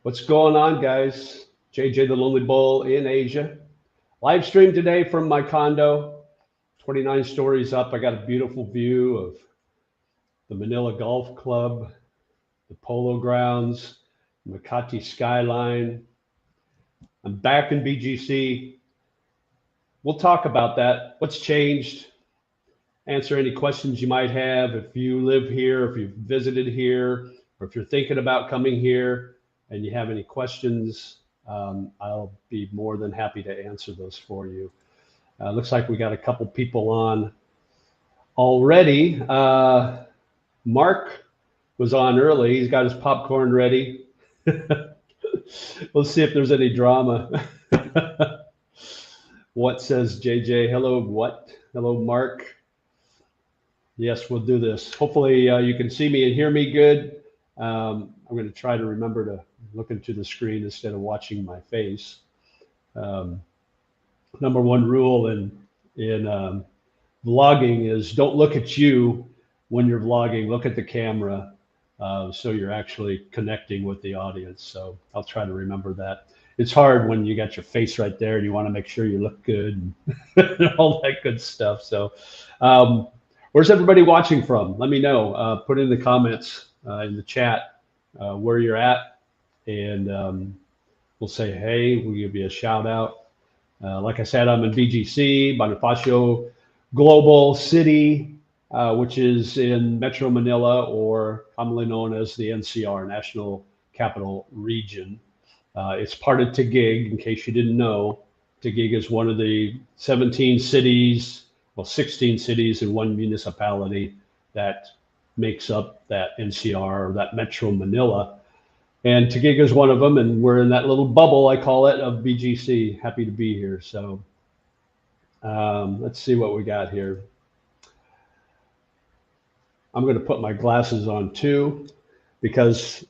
What's going on, guys? JJ the Lonely Bull in Asia. Live stream today from my condo. 29 stories up. I got a beautiful view of the Manila Golf Club, the Polo Grounds, Makati skyline. I'm back in BGC. We'll talk about that. What's changed? Answer any questions you might have. If you live here, if you've visited here, or if you're thinking about coming here and you have any questions, I'll be more than happy to answer those for you. Looks like we got a couple people on already. Mark was on early. He's got his popcorn ready. Let's see if there's any drama. What says JJ? Hello, what? Hello, Mark. Yes, we'll do this. Hopefully you can see me and hear me good. I'm going to try to remember to look into the screen instead of watching my face. Number one rule in vlogging is don't look at you when you're vlogging. Look at the camera, so you're actually connecting with the audience. So I'll try to remember that. It's hard when you got your face right there and you want to make sure you look good and all that good stuff. So where's everybody watching from? Let me know. Put in the comments in the chat where you're at, and we'll say hey. We'll give you a shout out. Like I said, I'm in BGC, Bonifacio Global City, which is in Metro Manila, or commonly known as the NCR, National Capital Region. It's part of Taguig, in case you didn't know. Taguig is one of the 17 cities, well, 16 cities in one municipality that makes up that NCR, or that Metro Manila. And Taguig is one of them, and we're in that little bubble, I call it, of BGC. Happy to be here. So let's see what we got here. I'm going to put my glasses on too, because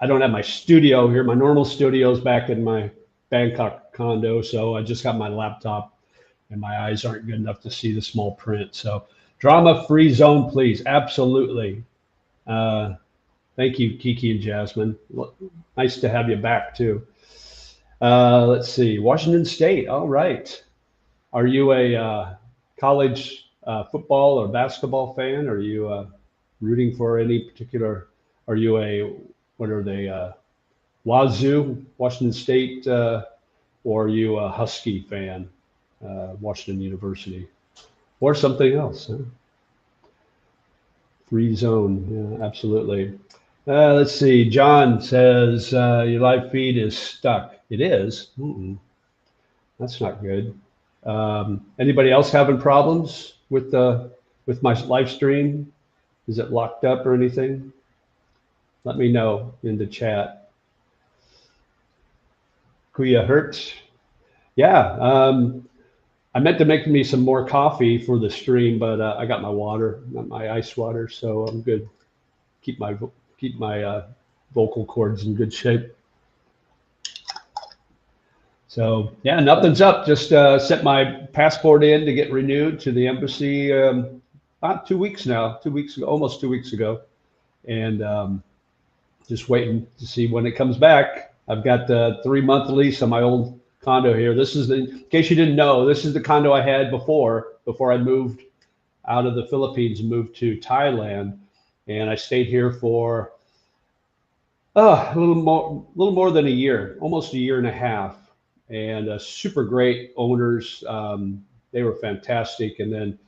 I don't have my studio here. My normal studio is back in my Bangkok condo, so I just got my laptop, and my eyes aren't good enough to see the small print. So drama-free zone, please. Absolutely. Thank you, Kiki and Jasmine. Nice to have you back too. Let's see, Washington State. All right. Are you a college football or basketball fan? Are you rooting for any particular? Are you a, what are they? Wazoo, Washington State, or are you a Husky fan? Washington University, or something else? Huh? Free zone, yeah, absolutely. Let's see. John says your live feed is stuck. It is. That's not good. Anybody else having problems with my live stream? Is it locked up or anything? Let me know in the chat. Kuya hurts. Yeah. I meant to make me some more coffee for the stream, but I got my water, my ice water, so I'm good. Keep my vocal cords in good shape. So yeah, nothing's up. Just sent my passport in to get renewed to the embassy about 2 weeks now. 2 weeks ago, almost 2 weeks ago, and just waiting to see when it comes back. I've got the 3-month lease on my old condo here. This is in case you didn't know, this is the condo I had before I moved out of the Philippines and moved to Thailand, and I stayed here for a little more than a year, almost a year and a half, and super great owners. They were fantastic, and then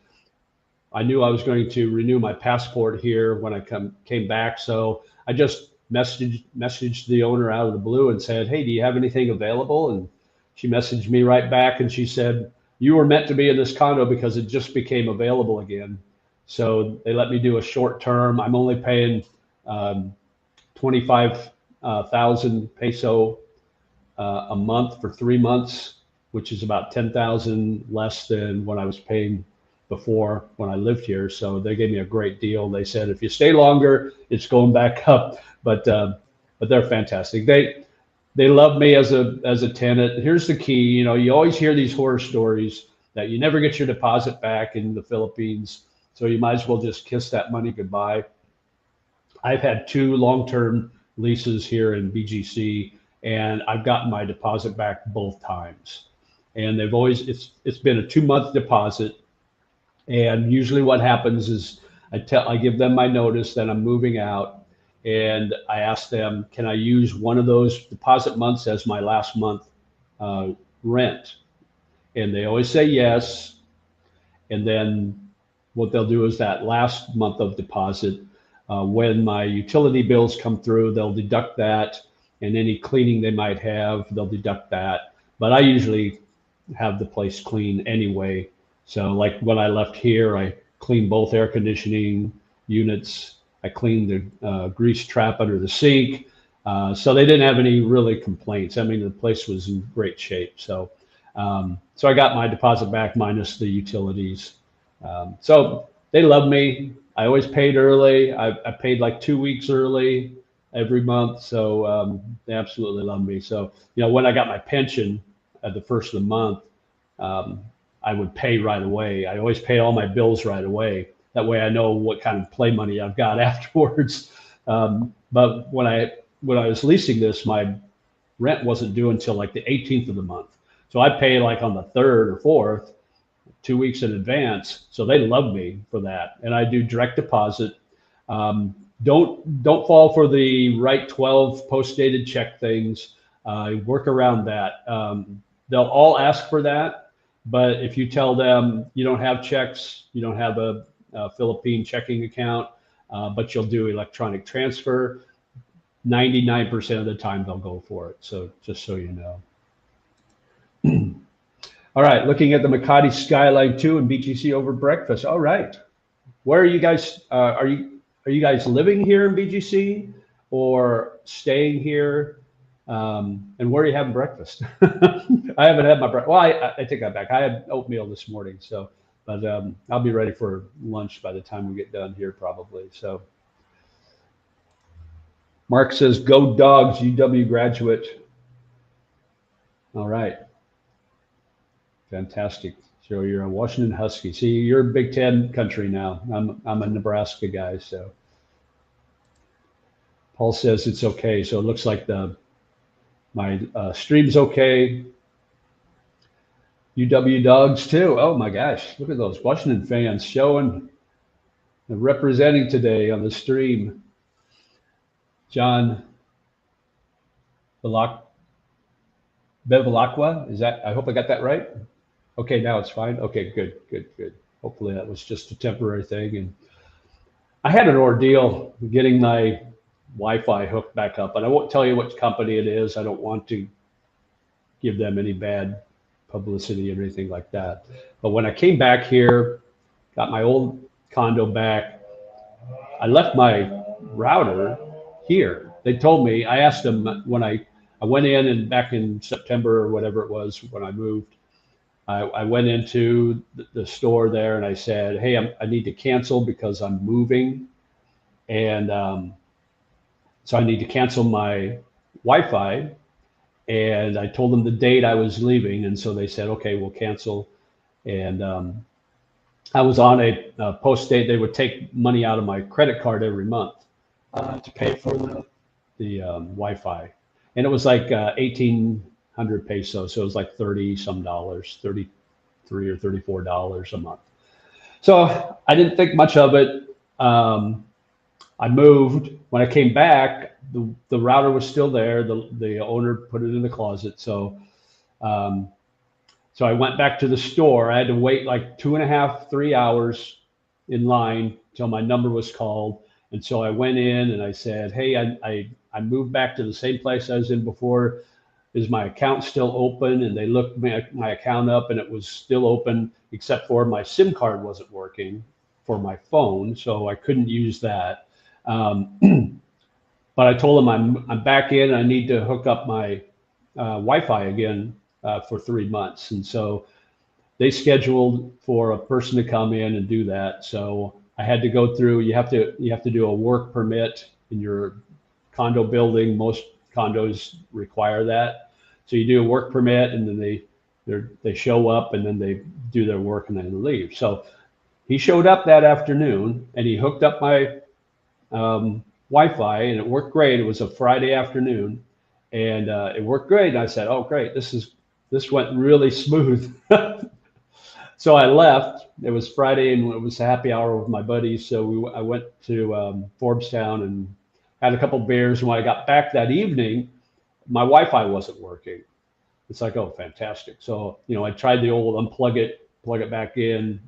I knew I was going to renew my passport here when I came back, so I just messaged the owner out of the blue and said, hey, do you have anything available? And she messaged me right back, and she said, you were meant to be in this condo because it just became available again. So they let me do a short term. I'm only paying 25,000 peso a month for 3 months, which is about 10,000 less than what I was paying before when I lived here. So they gave me a great deal. They said, if you stay longer, it's going back up. But they're fantastic. They love me as a tenant. Here's the key. You know, you always hear these horror stories that you never get your deposit back in the Philippines, so you might as well just kiss that money goodbye. I've had 2 long-term leases here in BGC, and I've gotten my deposit back both times. And they've always, it's been a 2-month deposit. And usually what happens is I give them my notice that I'm moving out, and I ask them, can I use one of those deposit months as my last month rent? And they always say yes. And then what they'll do is that last month of deposit, when my utility bills come through, they'll deduct that, and any cleaning they might have, they'll deduct that. But I usually have the place clean anyway. So like when I left here, I cleaned both air conditioning units. I cleaned the grease trap under the sink. So they didn't have any really complaints. I mean, the place was in great shape. So I got my deposit back minus the utilities. So they love me. I always paid early. I paid like 2 weeks early every month. So they absolutely love me. So, when I got my pension at the first of the month, I would pay right away. I always pay all my bills right away. That way I know what kind of play money I've got afterwards. But when I was leasing this, my rent wasn't due until like the 18th of the month. So I pay like on the 3rd or 4th, 2 weeks in advance. So they love me for that. And I do direct deposit. Don't fall for the Right 12 post-dated check things. Work around that. They'll all ask for that. But if you tell them you don't have checks, you don't have a Philippine checking account, but you'll do electronic transfer, 99% of the time they'll go for it. So just so you know. All right, looking at the Makati Skyline 2 and BGC over breakfast. All right, where are you guys? Are you guys living here in BGC or staying here? And where are you having breakfast? I haven't had my breakfast. Well, I take that back. I had oatmeal this morning, so but I'll be ready for lunch by the time we get done here, probably. So Mark says, "Go Dogs, UW graduate." All right. Fantastic. So you're a Washington Husky. See, you're Big Ten country now. I'm a Nebraska guy. So Paul says it's okay. So it looks like my stream's okay. UW Dogs too. Oh my gosh, look at those Washington fans showing and representing today on the stream. John Bevilacqua, is that? I hope I got that right. Okay, now it's fine. Okay, good. Hopefully that was just a temporary thing. And I had an ordeal getting my Wi-Fi hooked back up, and I won't tell you which company it is. I don't want to give them any bad publicity or anything like that. But when I came back here, got my old condo back, I left my router here. They told me, I asked them when I went in, and back in September or whatever it was when I moved, I went into the store there and I said, hey, I need to cancel because I'm moving. And so I need to cancel my Wi-Fi. And I told them the date I was leaving. And so they said, okay, we'll cancel. And I was on a post-date. They would take money out of my credit card every month to pay for the Wi-Fi. And it was like 1,800 pesos. So it was like 30 some dollars, $33 or $34 a month. So I didn't think much of it. I moved. When I came back, the router was still there. The owner put it in the closet. So I went back to the store. I had to wait like 2.5, 3 hours in line till my number was called. And so I went in and I said, hey, I moved back to the same place I was in before. Is my account still open? And they looked my account up and it was still open, except for my SIM card wasn't working for my phone. So I couldn't use that. But I told them I'm back in. I need to hook up my Wi-Fi again for 3 months. And so they scheduled for a person to come in and do that. So I had to go through. You have to do a work permit in your condo building. Most condos require that. So you do a work permit, and then they show up, and then they do their work, and then they leave. So he showed up that afternoon, and he hooked up my Wi-Fi, and it worked great. It was a Friday afternoon, and it worked great. And I said, "Oh, great! This went really smooth." So I left. It was Friday, and it was a happy hour with my buddies. So I went to Forbes and had a couple beers. And when I got back that evening, my Wi-Fi wasn't working. It's like, oh, fantastic. So, I tried the old unplug it, plug it back in,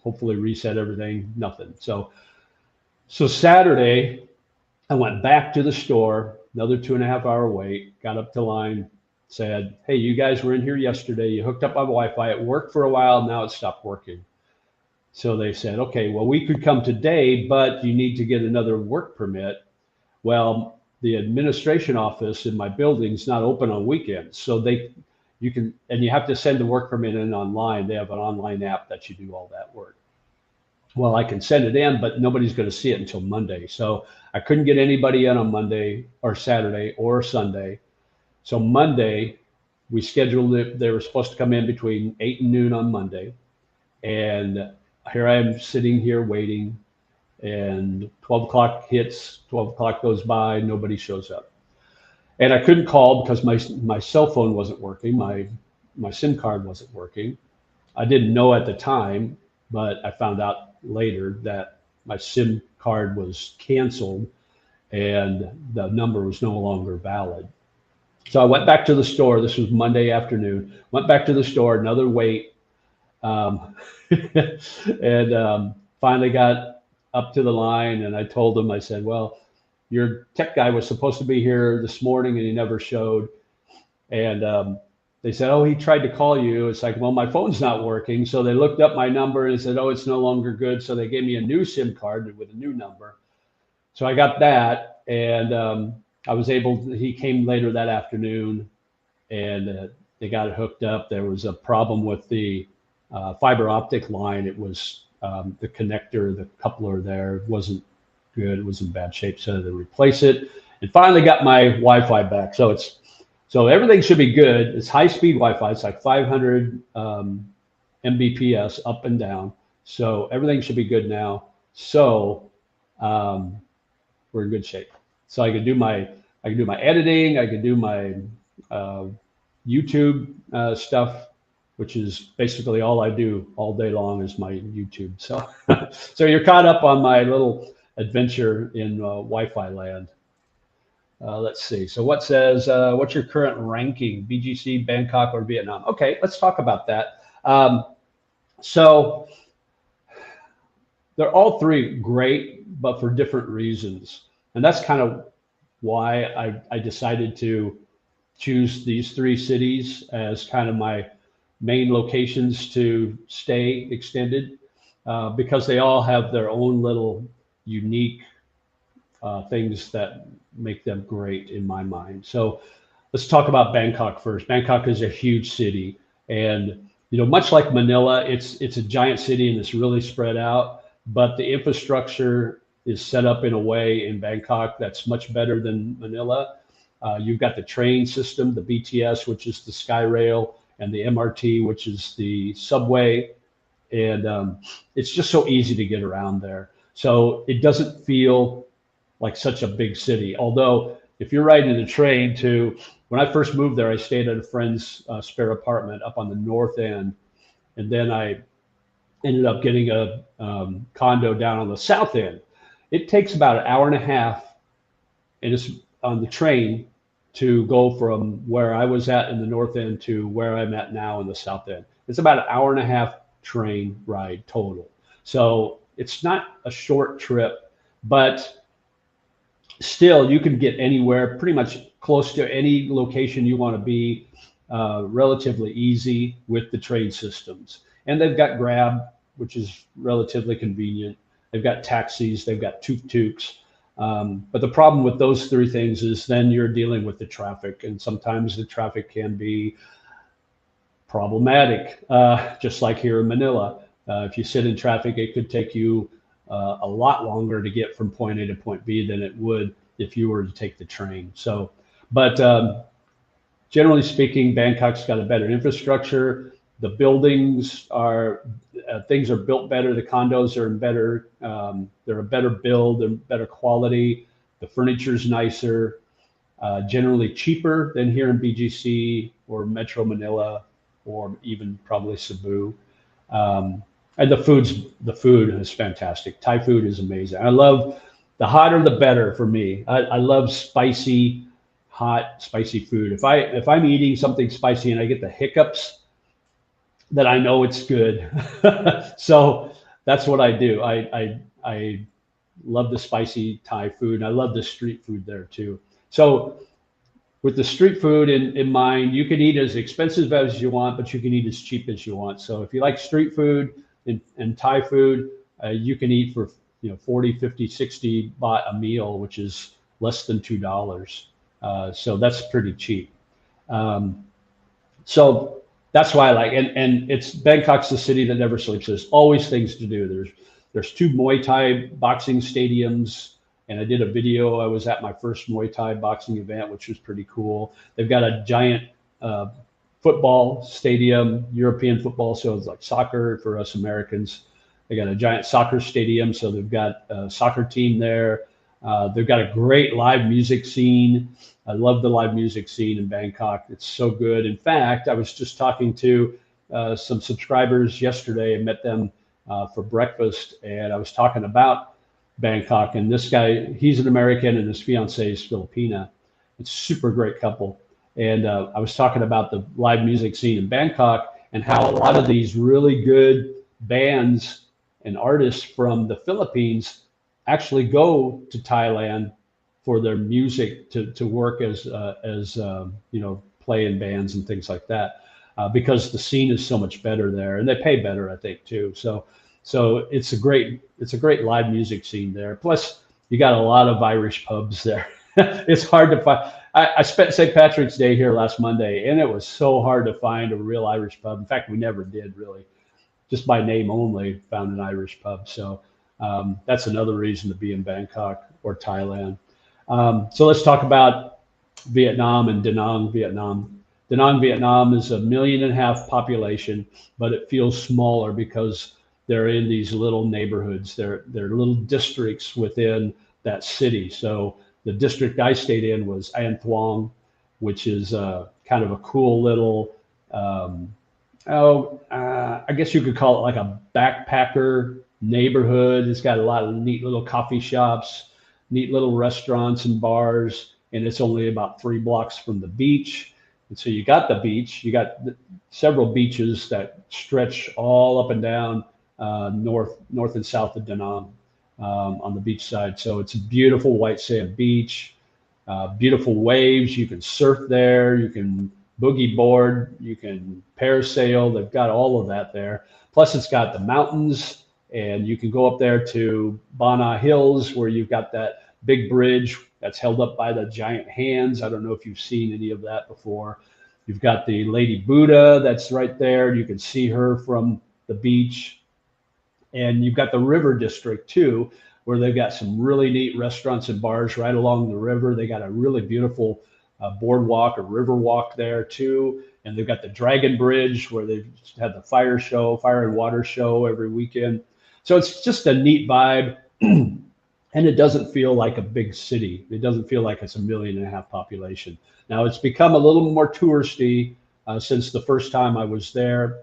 hopefully reset everything, nothing. So Saturday, I went back to the store, another 2.5 hour wait, got up to line, said, hey, you guys were in here yesterday. You hooked up my Wi-Fi. It worked for a while. Now it stopped working. So they said, okay, well, we could come today, but you need to get another work permit. Well, the administration office in my building is not open on weekends. So you have to send the work permit in online. They have an online app that you do all that work. Well, I can send it in, but nobody's going to see it until Monday. So I couldn't get anybody in on Monday or Saturday or Sunday. So Monday, we scheduled it. They were supposed to come in between 8 and noon on Monday. And here I am sitting here waiting, and 12 o'clock hits, 12 o'clock goes by, nobody shows up. And I couldn't call because my cell phone wasn't working. My SIM card wasn't working. I didn't know at the time, but I found out later that my SIM card was canceled and the number was no longer valid. So I went back to the store. This was Monday afternoon. Went back to the store, another wait, and finally got up to the line. And I told them, I said, well, your tech guy was supposed to be here this morning and he never showed. And they said, oh, he tried to call you. It's like, well, my phone's not working. So they looked up my number and said, oh, it's no longer good. So they gave me a new SIM card with a new number. So I got that, and I was he came later that afternoon, and they got it hooked up. There was a problem with the fiber optic line. It was the connector, the coupler there wasn't good. It was in bad shape, so they replaced it. And finally got my Wi-Fi back. So everything should be good. It's high-speed Wi-Fi. It's like 500 Mbps up and down. So everything should be good now. So we're in good shape. So I can do my editing. I can do my YouTube stuff, which is basically all I do all day long is my YouTube. So so you're caught up on my little adventure in Wi-Fi land. Let's see. So what says, what's your current ranking? BGC, Bangkok, or Vietnam? Okay, let's talk about that. So they're all three great, but for different reasons. And that's kind of why I decided to choose these three cities as kind of my main locations to stay extended, because they all have their own little unique things that make them great in my mind. So let's talk about Bangkok first. Bangkok is a huge city, and much like Manila, it's a giant city and it's really spread out, but the infrastructure is set up in a way in Bangkok that's much better than Manila. You've got the train system, the BTS, which is the SkyRail, and the MRT, which is the subway, and it's just so easy to get around there. So it doesn't feel like such a big city. Although if you're riding a train when I first moved there, I stayed at a friend's spare apartment up on the north end, and then I ended up getting a condo down on the south end. It takes about an hour and a half, and it's on the train to go from where I was at in the north end to where I'm at now in the south end. It's about an hour and a half train ride total. So it's not a short trip, but still you can get anywhere pretty much close to any location you want to be relatively easy with the train systems. And they've got Grab, which is relatively convenient. They've got taxis, they've got tuk-tuks. But the problem with those three things is then you're dealing with the traffic, and sometimes the traffic can be problematic, just like here in Manila. If you sit in traffic, it could take you a lot longer to get from point A to point B than it would if you were to take the train. So, but generally speaking, Bangkok's got a better infrastructure. The buildings are, things are built better. The condos are in better, they're a better build and better quality. The furniture's nicer, generally cheaper than here in BGC or Metro Manila, or even probably Cebu. And the food is fantastic. Thai food is amazing. I love, the hotter the better for me. I love spicy, hot, spicy food. If I'm eating something spicy and I get the hiccups, then I know it's good. So that's what I do. I love the spicy Thai food. I love the street food there too. So with the street food in mind, you can eat as expensive as you want, but you can eat as cheap as you want. So if you like street food and Thai food, you can eat for 40, 50, 60 baht a meal, which is less than $2. So that's pretty cheap. So that's why I like, and it's, Bangkok's the city that never sleeps. There's always things to do. There's two Muay Thai boxing stadiums, and I did a video. I was at my first Muay Thai boxing event, which was pretty cool. They've got a giant football stadium, European football, so it's like soccer for us Americans. They got a giant soccer stadium, so they've got a soccer team there. They've got a great live music scene. I love the live music scene in Bangkok. It's so good. In fact, I was just talking to some subscribers yesterday. I met them for breakfast, and I was talking about Bangkok. And this guy, he's an American, and his fiancee is Filipina. It's a super great couple. And I was talking about the live music scene in Bangkok and how a lot of these really good bands and artists from the Philippines actually go to Thailand for their music to work as play in bands and things like that, because the scene is so much better there, and they pay better, I think, too. So it's a great live music scene there. Plus, you got a lot of Irish pubs there. It's hard to find. I spent St. Patrick's Day here last Monday, and it was so hard to find a real Irish pub. In fact, we never did, really. Just by name only found an Irish pub. So that's another reason to be in Bangkok or Thailand. So let's talk about Vietnam and Da Nang, Vietnam. Da Nang, Vietnam is 1.5 million population, but it feels smaller because they're in these little neighborhoods. They're little districts within that city. So the district I stayed in was An Thuong, which is kind of a cool little, I guess you could call it like a backpacker neighborhood. It's got a lot of neat little coffee shops, neat little restaurants and bars, and it's only about 3 blocks from the beach. And so you got the beach, you got several beaches that stretch all up and down north and south of Da Nang on the beach side. So it's a beautiful white sand beach, beautiful waves. You can surf there, you can boogie board, you can parasail. They've got all of that there. Plus it's got the mountains, and you can go up there to Bana Hills, where you've got that big bridge that's held up by the giant hands. I don't know if you've seen any of that before. You've got the Lady Buddha that's right there. You can see her from the beach. And you've got the river district too, where they've got some really neat restaurants and bars right along the river. They got a really beautiful boardwalk or river walk there too. And they've got the Dragon Bridge, where they've had the fire and water show every weekend. So it's just a neat vibe. And it doesn't feel like a big city. It doesn't feel like it's 1.5 million population. Now it's become a little more touristy since the first time I was there.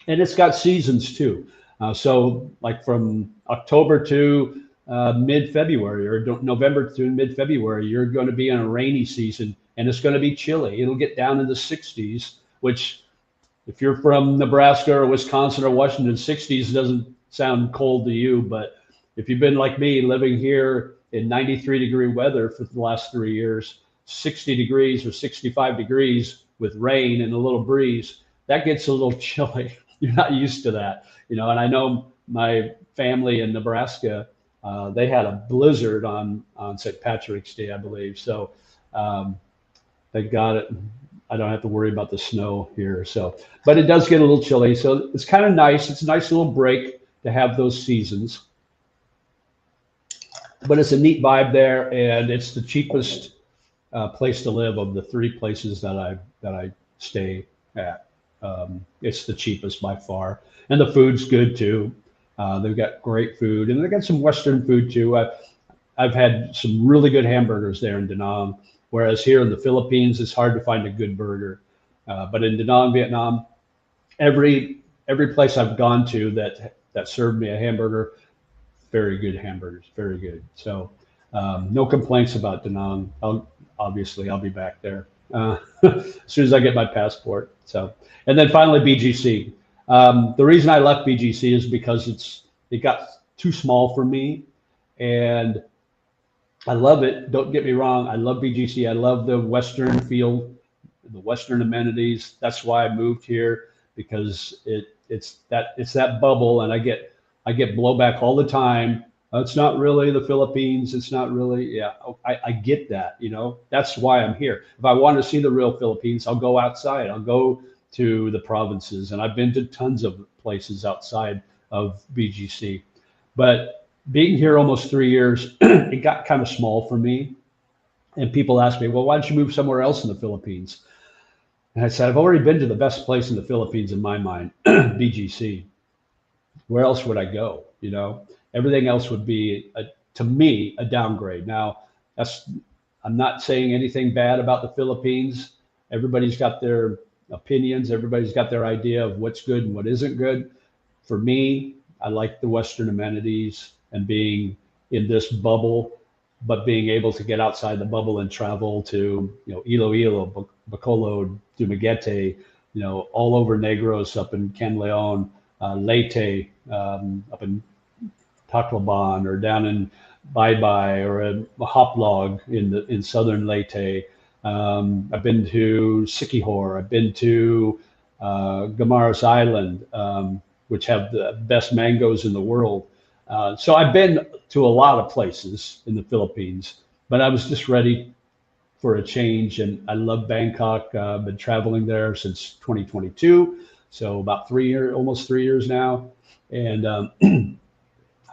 And it's got seasons too. So like from October to mid-February, or November to mid-February, you're going to be in a rainy season, and it's going to be chilly. It'll get down in the 60s, which if you're from Nebraska or Wisconsin or Washington, 60s doesn't sound cold to you. But if you've been like me, living here in 93-degree weather for the last 3 years, 60 degrees or 65 degrees with rain and a little breeze, that gets a little chilly. You're not used to that, and I know my family in Nebraska, they had a blizzard on St. Patrick's Day, I believe. So they got it. I don't have to worry about the snow here. So, but it does get a little chilly. So it's kind of nice. It's a nice little break to have those seasons. But it's a neat vibe there, and it's the cheapest place to live of the 3 places that I stay at. It's the cheapest by far, and the food's good too. They've got great food, and they got some Western food too. I've had some really good hamburgers there in Da Nang, whereas here in the Philippines, it's hard to find a good burger. But in Da Nang, Vietnam, every place I've gone to that served me a hamburger, very good hamburgers, very good. So no complaints about Da Nang. Obviously, I'll be back there as soon as I get my passport. So, and then finally BGC. The reason I left BGC is because it got too small for me, and I love it. Don't get me wrong. I love BGC. I love the Western feel, the Western amenities. That's why I moved here, because it's that bubble, and I get blowback all the time. It's not really the Philippines. It's not really, yeah. I get that, That's why I'm here. If I want to see the real Philippines, I'll go outside. I'll go to the provinces, and I've been to tons of places outside of BGC. But being here almost 3 years, it got kind of small for me. And people ask me, well, why don't you move somewhere else in the Philippines? And I said, I've already been to the best place in the Philippines in my mind, BGC. Where else would I go? Everything else would be, to me, a downgrade. Now, I'm not saying anything bad about the Philippines. Everybody's got their opinions. Everybody's got their idea of what's good and what isn't good. For me, I like the Western amenities and being in this bubble, but being able to get outside the bubble and travel to, Iloilo, Bacolod, Dumaguete, all over Negros, up in Canleon, Leyte, up in Tacloban, or down in Baybay, or a Hoplog in southern Leyte. I've been to Siquijor. I've been to Guimaras Island, which have the best mangoes in the world. So I've been to a lot of places in the Philippines, but I was just ready for a change, and I love Bangkok. I've been traveling there since 2022, so about almost 3 years now, and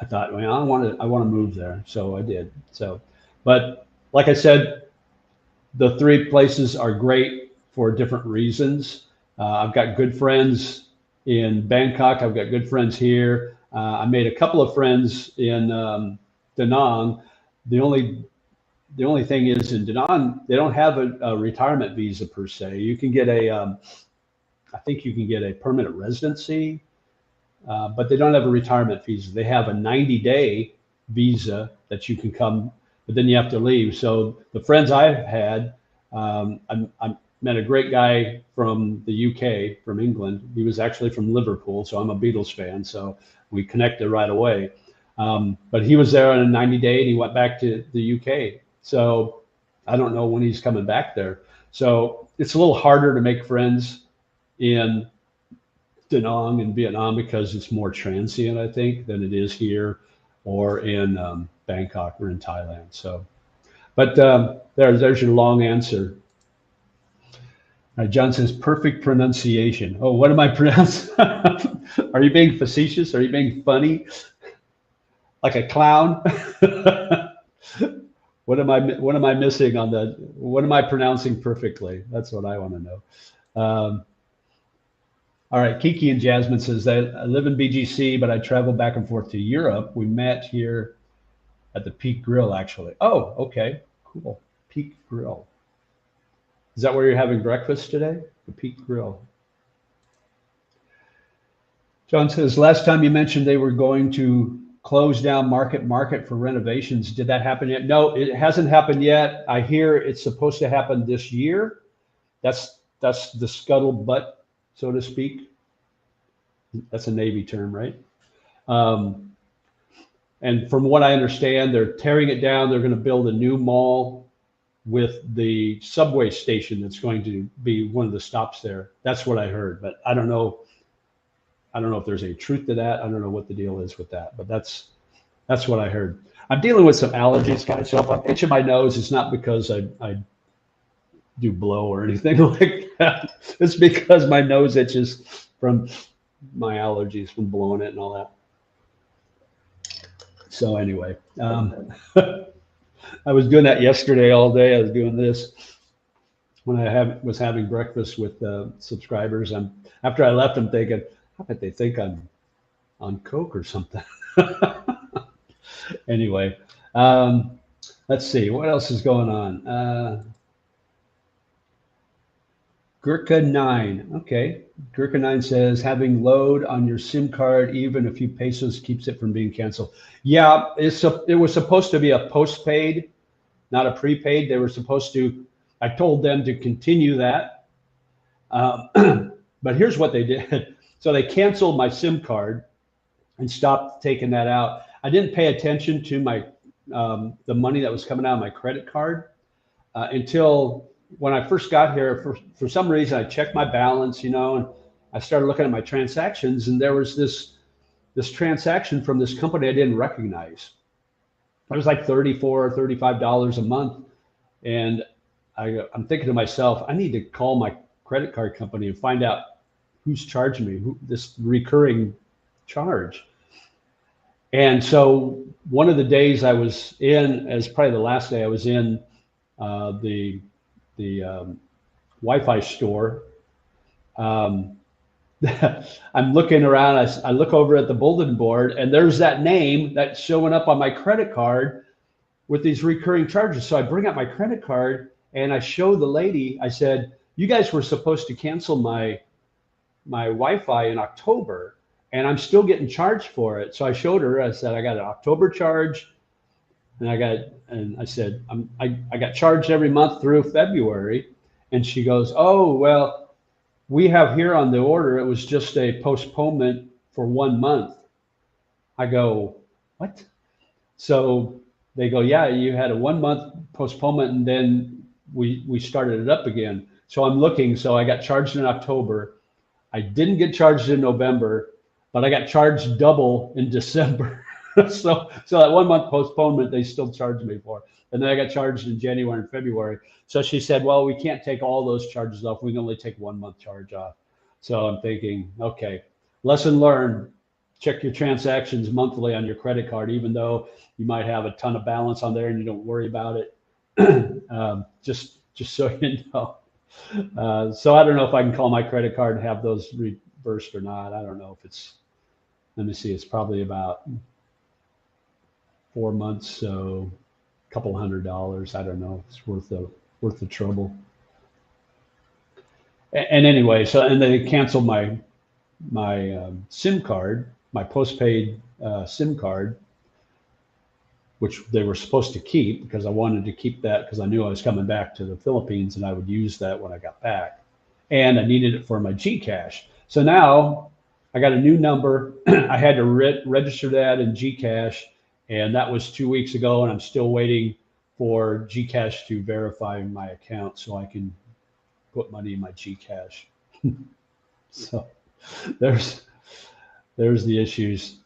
I thought, well, I want to move there, so I did. So, but like I said, the three places are great for different reasons. I've got good friends in Bangkok. I've got good friends here. I made a couple of friends in Da Nang. The only thing is, in Da Nang, they don't have a retirement visa per se. You can get I think you can get a permanent residency, but they don't have a retirement visa. They have a 90-day visa that you can come, but then you have to leave. So the friends I've had, I met a great guy from the UK, from England. He was actually from Liverpool, so I'm a Beatles fan, so we connected right away. But he was there on a 90-day, and he went back to the UK. So I don't know when he's coming back there. So it's a little harder to make friends in Da Nang and Vietnam, because it's more transient, I think, than it is here or in Bangkok or in Thailand. So, but there's your long answer. John says, perfect pronunciation. Oh, what am I pronouncing? Are you being facetious? Are you being funny? Like a clown? What am I missing on the, what am I pronouncing perfectly? That's what I want to know. All right, Kiki and Jasmine says, I live in BGC, but I travel back and forth to Europe. We met here at the Peak Grill, actually. Oh, okay, cool. Peak Grill. Is that where you're having breakfast today? The Peak Grill. John says, last time you mentioned they were going to close down Market for renovations. Did that happen yet? No, it hasn't happened yet. I hear it's supposed to happen this year. That's the scuttlebutt, so to speak. That's a Navy term, right? And from what I understand, they're tearing it down. They're going to build a new mall with the subway station that's going to be one of the stops there. That's what I heard, but I don't know. I don't know if there's any truth to that. I don't know what the deal is with that, but that's what I heard. I'm dealing with some allergies, guys. So if I'm itching my nose, it's not because I do blow or anything like that. It's because my nose itches from my allergies from blowing it and all that. So anyway, I was doing that yesterday all day. I was doing this. when I was having breakfast with subscribers. After I left, I'm thinking, I bet they think I'm on coke or something. Anyway, um, let's see what else is going on. Gurkha 9. Okay. Gurkha 9 says having load on your SIM card, even a few pesos, keeps it from being canceled. Yeah, it was supposed to be a postpaid, not a prepaid. They were supposed to, I told them to continue that. But here's what they did. So they canceled my SIM card and stopped taking that out. I didn't pay attention to my the money that was coming out of my credit card until when I first got here. For some reason, I checked my balance, and I started looking at my transactions, and there was this transaction from this company I didn't recognize. It was like $34 or $35 a month, and I'm thinking to myself, I need to call my credit card company and find out who's charging me this recurring charge. And so one of the days I was in, as probably the last day I was in the Wi-Fi store, I'm looking around. I look over at the bulletin board, and there's that name that's showing up on my credit card with these recurring charges. So I bring out my credit card and I show the lady. I said, "You guys were supposed to cancel my Wi-Fi in October, and I'm still getting charged for it." So I showed her. I said, "I got an October charge, and I said, I got charged every month through February." And she goes, "Oh, well, we have here on the order, it was just a postponement for 1 month." I go, "What?" So they go, "Yeah, you had a 1 month postponement, and then we started it up again." So I'm looking. So I got charged in October. I didn't get charged in November, but I got charged double in December. So that 1 month postponement, they still charged me for. And then I got charged in January and February. So she said, "Well, we can't take all those charges off. We can only take 1 month charge off." So I'm thinking, okay, lesson learned. Check your transactions monthly on your credit card, even though you might have a ton of balance on there and you don't worry about it. Just so you know. So I don't know if I can call my credit card and have those reversed or not. I don't know if it's, let me see, it's probably about 4 months, so a couple $100. I don't know. It's worth the trouble. And anyway, and they canceled my SIM card, my postpaid SIM card, which they were supposed to keep because I wanted to keep that because I knew I was coming back to the Philippines and I would use that when I got back. And I needed it for my Gcash. So now I got a new number. I had to register that in Gcash, and that was 2 weeks ago, and I'm still waiting for Gcash to verify my account so I can put money in my Gcash. So there's the issues.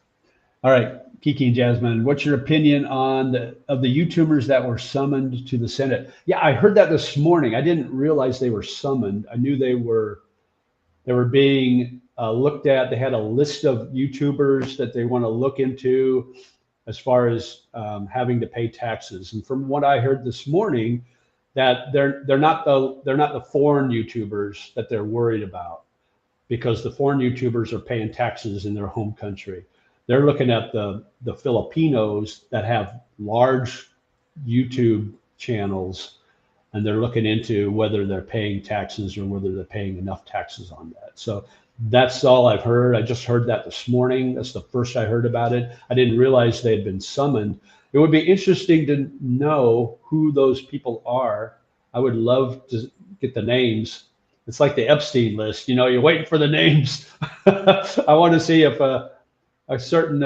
All right, Kiki and Jasmine, what's your opinion on the YouTubers that were summoned to the Senate? Yeah, I heard that this morning. I didn't realize they were summoned. I knew they were being looked at. They had a list of YouTubers that they want to look into as far as having to pay taxes. And from what I heard this morning, that they're not the foreign YouTubers that they're worried about, because the foreign YouTubers are paying taxes in their home country. They're looking at the Filipinos that have large YouTube channels, and they're looking into whether they're paying taxes or whether they're paying enough taxes on that. So that's all I've heard. I just heard that this morning. That's the first I heard about it. I didn't realize they had been summoned. It would be interesting to know who those people are. I would love to get the names. It's like the Epstein list, you're waiting for the names. I want to see if a certain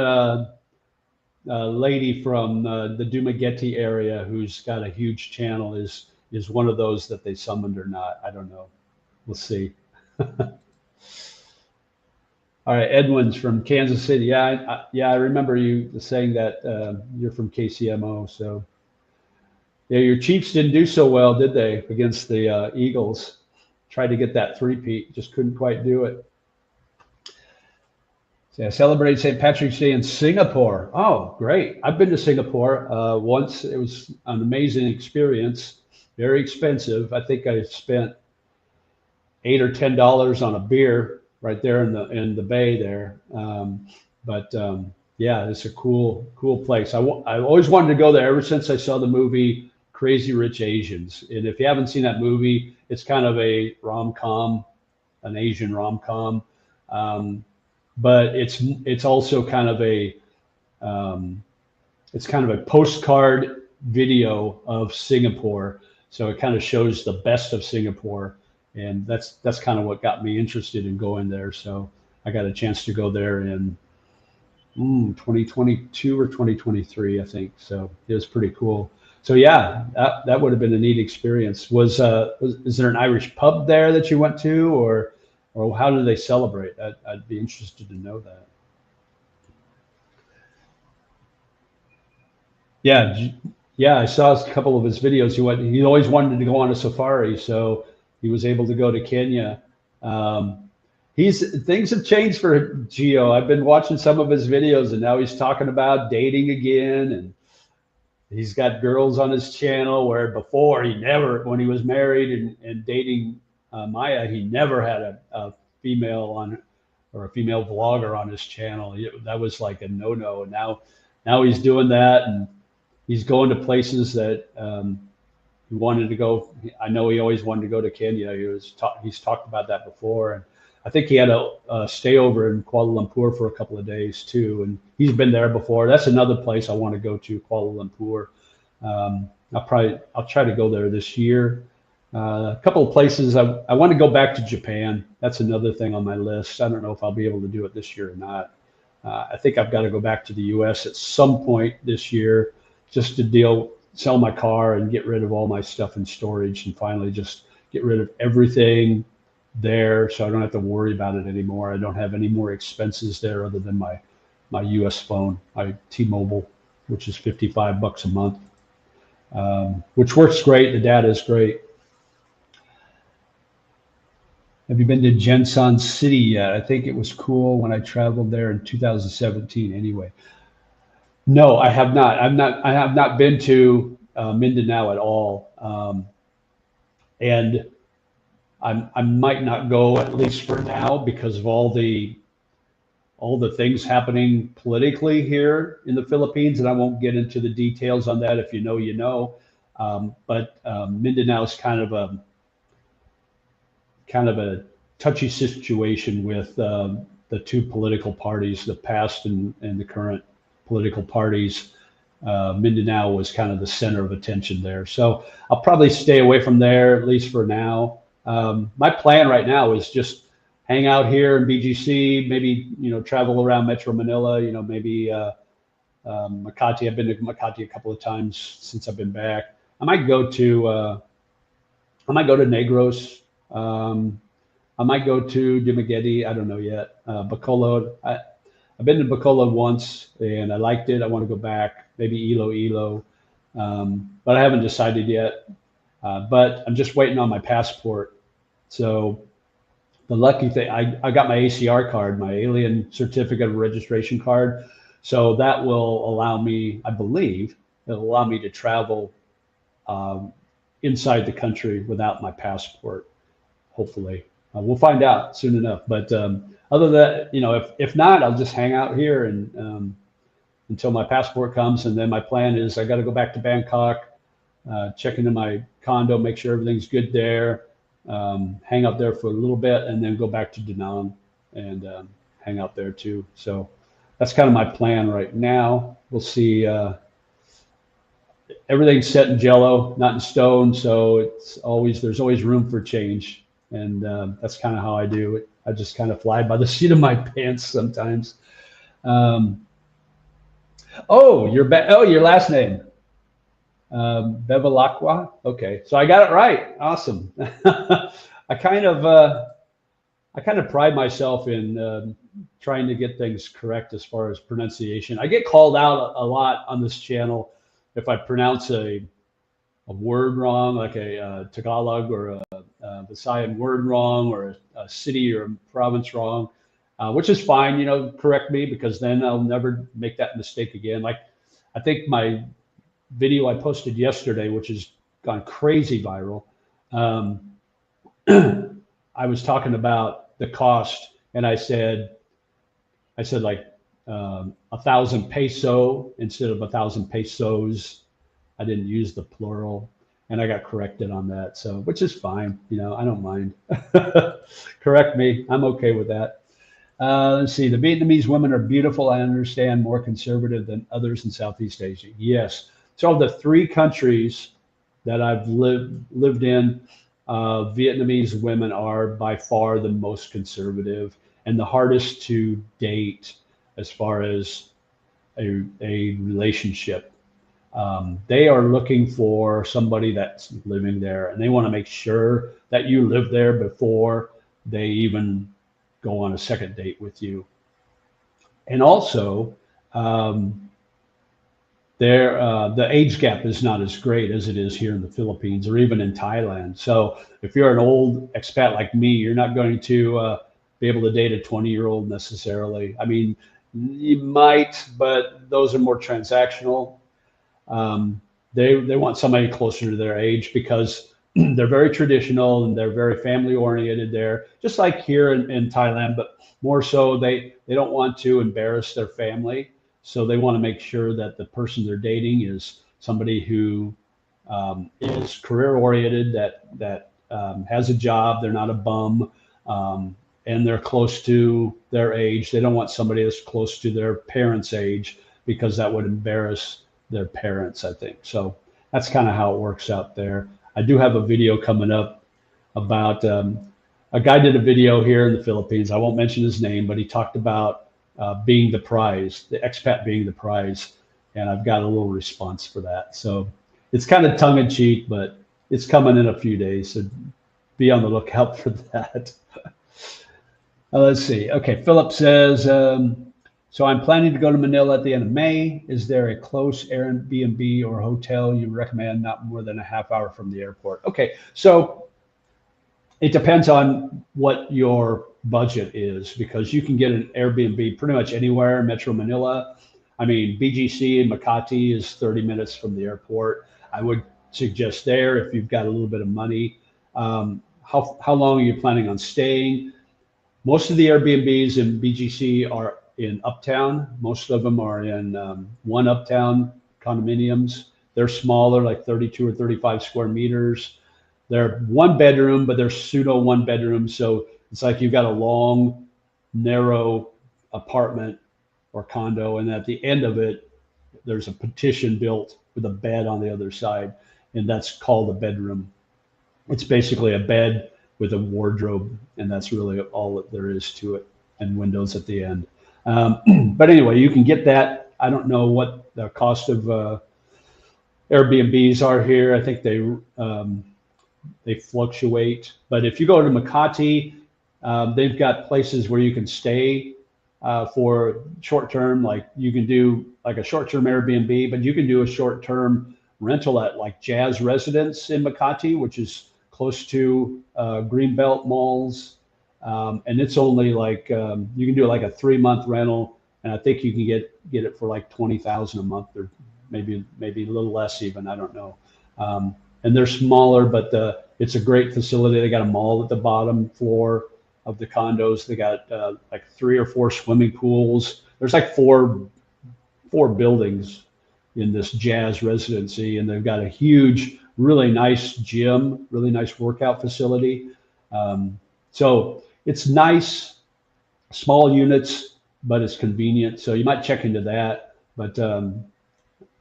lady from the Dumaguete area who's got a huge channel is one of those that they summoned or not. I don't know. We'll see. All right, Edwin's from Kansas City. Yeah, I remember you saying that you're from KCMO. So yeah, your Chiefs didn't do so well, did they, against the Eagles? Tried to get that three-peat, just couldn't quite do it. So I celebrated St. Patrick's Day in Singapore. Oh, great. I've been to Singapore once. It was an amazing experience. very expensive. I think I spent $8 or $10 on a beer right there in the bay there. But yeah, it's a cool place. I always wanted to go there ever since I saw the movie Crazy Rich Asians. And if you haven't seen that movie, it's kind of a rom-com, an Asian rom-com. But it's also kind of a it's kind of a postcard video of Singapore. So it kind of shows the best of Singapore, and that's kind of what got me interested in going there. So I got a chance to go there in 2022 or 2023, I think. So it was pretty cool. So yeah, that would have been a neat experience. Is there an Irish pub there that you went to, or how do they celebrate? I'd be interested to know that. Yeah, yeah, I saw a couple of his videos. He always wanted to go on a safari, so he was able to go to Kenya. Um, things have changed for Geo. I've been watching some of his videos, and now he's talking about dating again, and he's got girls on his channel where before he never, when he was married and dating Maya, he never had a female on or a female vlogger on his channel. That was like a no-no, and now he's doing that, and he's going to places that he wanted to go. I know he always wanted to go to Kenya. He's talked about that before, and I think he had a stay over in Kuala Lumpur for a couple of days too. And he's been there before. That's another place I want to go to, Kuala Lumpur. I'll try to go there this year. A couple of places I want to go back to Japan. That's another thing on my list. I don't know if I'll be able to do it this year or not. I think I've got to go back to the U.S. at some point this year, just to sell my car and get rid of all my stuff in storage, and finally just get rid of everything there, so I don't have to worry about it anymore. I don't have any more expenses there other than my U.S. phone, my T-Mobile, which is $55 a month, which works great. The data is great. Have you been to Jensan City yet? I think it was cool when I traveled there in 2017. Anyway, no, I have not. I have not been to Mindanao at all, and I might not go, at least for now, because of all the things happening politically here in the Philippines, and I won't get into the details on that. If you know, you know. But Mindanao is kind of a touchy situation with the two political parties, the past and the current political parties. Mindanao was kind of the center of attention there, so I'll probably stay away from there, at least for now. My plan right now is just hang out here in BGC, maybe, travel around Metro Manila, maybe Makati. I've been to Makati a couple of times since I've been back. I might go to Negros. I might go to Dumaguete. I don't know yet. Bacolod. I've been to Bacolod once and I liked it. I want to go back. Maybe Iloilo, but I haven't decided yet. But I'm just waiting on my passport. So the lucky thing, I got my ACR card, my Alien Certificate of Registration card. So that will allow me, I believe, it'll allow me to travel inside the country without my passport, hopefully. We'll find out soon enough. But other than that, if not, I'll just hang out here and until my passport comes. And then my plan is I got to go back to Bangkok, check into my condo, make sure everything's good there, hang out there for a little bit, and then go back to Da Nang and hang out there too. So that's kind of my plan right now. We'll see. Everything's set in jello, not in stone, so there's always room for change, and that's kind of how I do it. I just kind of fly by the seat of my pants sometimes. Your last name. Bevilacqua. Okay, so I got it right. Awesome. I kind of pride myself in trying to get things correct as far as pronunciation. I get called out a lot on this channel if I pronounce a word wrong, like a Tagalog or a Visayan word wrong, or a city or a province wrong, which is fine. Correct me, because then I'll never make that mistake again. Like, I think my video I posted yesterday, which is gone crazy viral. Um, I was talking about the cost, and I said like 1,000 peso instead of 1,000 pesos. I didn't use the plural, and I got corrected on that. So, which is fine. You know, I don't mind. Correct me. I'm okay with that. Let's see. The Vietnamese women are beautiful. I understand more conservative than others in Southeast Asia. Yes. So the three countries that I've lived in, Vietnamese women are by far the most conservative and the hardest to date as far as a relationship. They are looking for somebody that's living there, and they want to make sure that you live there before they even go on a second date with you. And also, um, the age gap is not as great as it is here in the Philippines or even in Thailand. So if you're an old expat like me, you're not going to be able to date a 20-year-old necessarily. I mean, you might, but those are more transactional. They want somebody closer to their age because they're very traditional and they're very family oriented there, just like here in Thailand, but more so they don't want to embarrass their family. So they want to make sure that the person they're dating is somebody who is career oriented, that has a job, they're not a bum, and they're close to their age. They don't want somebody that's close to their parents' age because that would embarrass their parents, I think. So that's kind of how it works out there. I do have a video coming up about a guy did a video here in the Philippines. I won't mention his name, but he talked about being the prize, the expat being the prize. And I've got a little response for that. So it's kind of tongue in cheek, but it's coming in a few days. So be on the lookout for that. Let's see. Okay, Philip says, so I'm planning to go to Manila at the end of May. Is there a close Airbnb or hotel you recommend not more than a half hour from the airport? Okay, so it depends on what your budget is because you can get an Airbnb pretty much anywhere in Metro Manila. I mean, BGC in Makati is 30 minutes from the airport. I would suggest there if you've got a little bit of money. How long are you planning on staying? Most of the Airbnbs in BGC are in Uptown. Most of them are in one Uptown condominiums. They're smaller, like 32 or 35 square meters. They're one bedroom, but they're pseudo one bedroom. So it's like you've got a long, narrow apartment or condo, and at the end of it, there's a partition built with a bed on the other side, and that's called a bedroom. It's basically a bed with a wardrobe, and that's really all that there is to it, and windows at the end. But anyway, you can get that. I don't know what the cost of Airbnbs are here. I think they fluctuate. But if you go to Makati, they've got places where you can stay for short term. Like you can do like a short term Airbnb, but you can do a short term rental at like Jazz Residence in Makati, which is close to Greenbelt malls. And it's only like you can do like a 3 month rental, and I think you can get it for like 20,000 a month, or maybe a little less even. I don't know. And they're smaller, but it's a great facility. They got a mall at the bottom floor of the condos. They got like 3 or 4 swimming pools. There's like four buildings in this Jazz residency, and they've got a huge, really nice gym, really nice workout facility. So it's nice, small units, but it's convenient. So you might check into that. But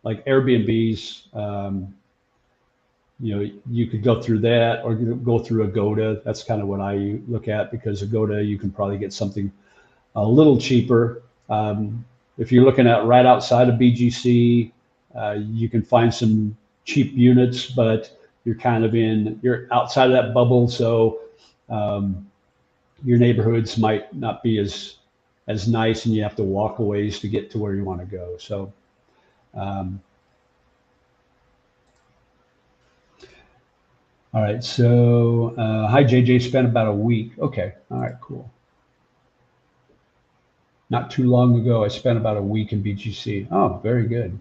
like Airbnbs, you could go through that or go through Agoda. That's kind of what I look at, because Agoda, you can probably get something a little cheaper. If you're looking at right outside of BGC, you can find some cheap units, but you're outside of that bubble. So your neighborhoods might not be as nice, and you have to walk a ways to get to where you want to go. So, all right. So, hi, JJ. Spent about a week. Okay. All right. Cool. Not too long ago, I spent about a week in BGC. Oh, very good.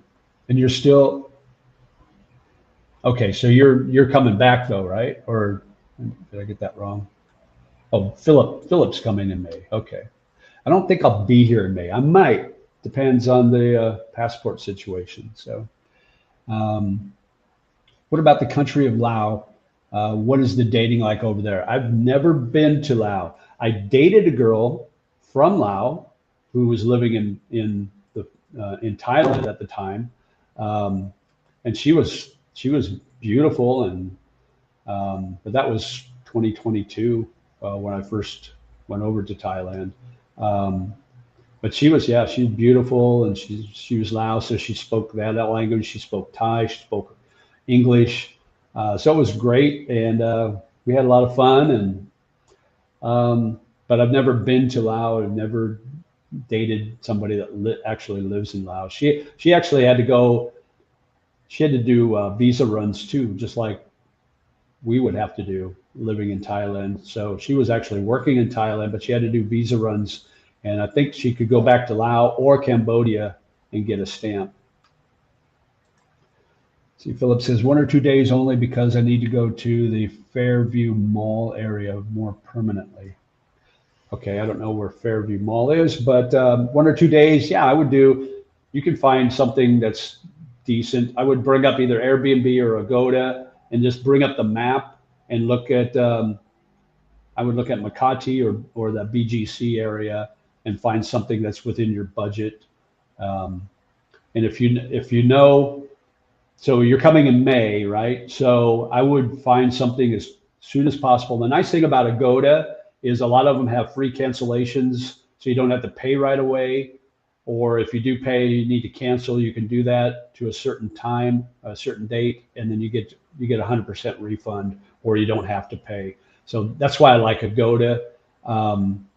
And you're still Okay, so you're coming back though, right? Or did I get that wrong? Oh, Philip's coming in May. Okay. I don't think I'll be here in May. I might. Depends on the passport situation. So, um, what about the country of Laos? What is the dating like over there? I've never been to Laos. I dated a girl from Laos who was living in Thailand at the time, um, and she was beautiful, and but that was 2022 when I first went over to Thailand. Um, but she was beautiful, and she was Laos, so she spoke that language. She spoke Thai, she spoke English, so it was great, and we had a lot of fun. And but I've never been to Laos. I've never dated somebody that actually lives in Laos. She actually had to go. She had to do visa runs too, just like we would have to do living in Thailand. So she was actually working in Thailand, but she had to do visa runs. And I think she could go back to Laos or Cambodia and get a stamp. See, Philip says 1 or 2 days only because I need to go to the Fairview Mall area more permanently. Okay, I don't know where Fairview Mall is, but 1 or 2 days, yeah, I would do. You can find something that's decent. I would bring up either Airbnb or Agoda and just bring up the map and look at. I would look at Makati or the BGC area and find something that's within your budget. Um, and if you know, so you're coming in May, right? So I would find something as soon as possible. The nice thing about Agoda is a lot of them have free cancellations, so you don't have to pay right away. Or if you do pay, you need to cancel, you can do that to a certain time, a certain date, and then you get 100% refund, or you don't have to pay. So that's why I like Agoda. Um,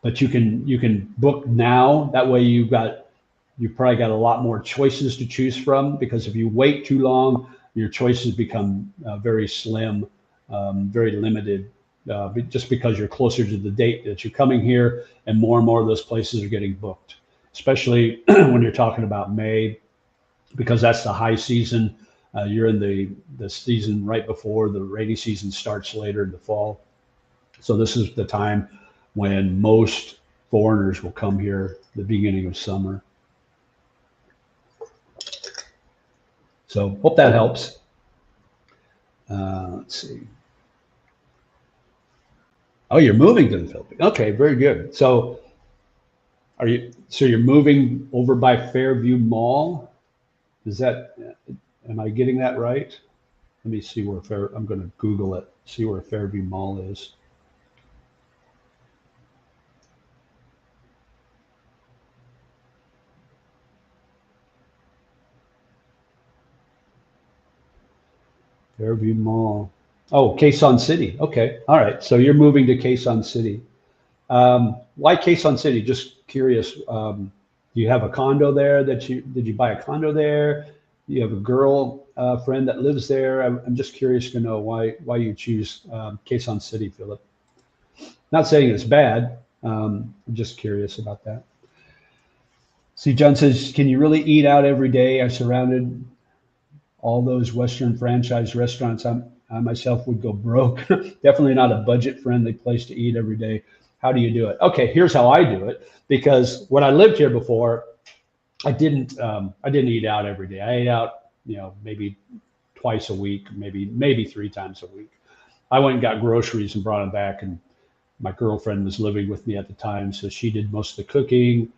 but you can book now. That way you probably got a lot more choices to choose from, because if you wait too long, your choices become very slim, very limited, just because you're closer to the date that you're coming here, and more of those places are getting booked, especially when you're talking about May, because that's the high season. You're in the season right before the rainy season starts later in the fall. So this is the time when most foreigners will come here, the beginning of summer. So hope that helps. Let's see. Oh, you're moving to the Philippines. Okay, very good. So you're moving over by Fairview Mall? Am I getting that right? Let me see I'm going to Google it, see where Fairview Mall is. Fairview Mall. Oh, Quezon City. Okay. All right. So you're moving to Quezon City. Why Quezon City? Just curious. Do you have a condo there did you buy a condo there? You have a girl friend that lives there. I'm just curious to know why you choose Quezon City, Philip. Not saying it's bad. I'm just curious about that. See, John says, can you really eat out every day? I surrounded all those Western franchise restaurants. I myself would go broke. Definitely not a budget friendly place to eat every day. How do you do it? Okay, here's how I do it. Because when I lived here before, I didn't eat out every day. I ate out, maybe twice a week, maybe 3 times a week. I went and got groceries and brought them back, and my girlfriend was living with me at the time, so she did most of the cooking.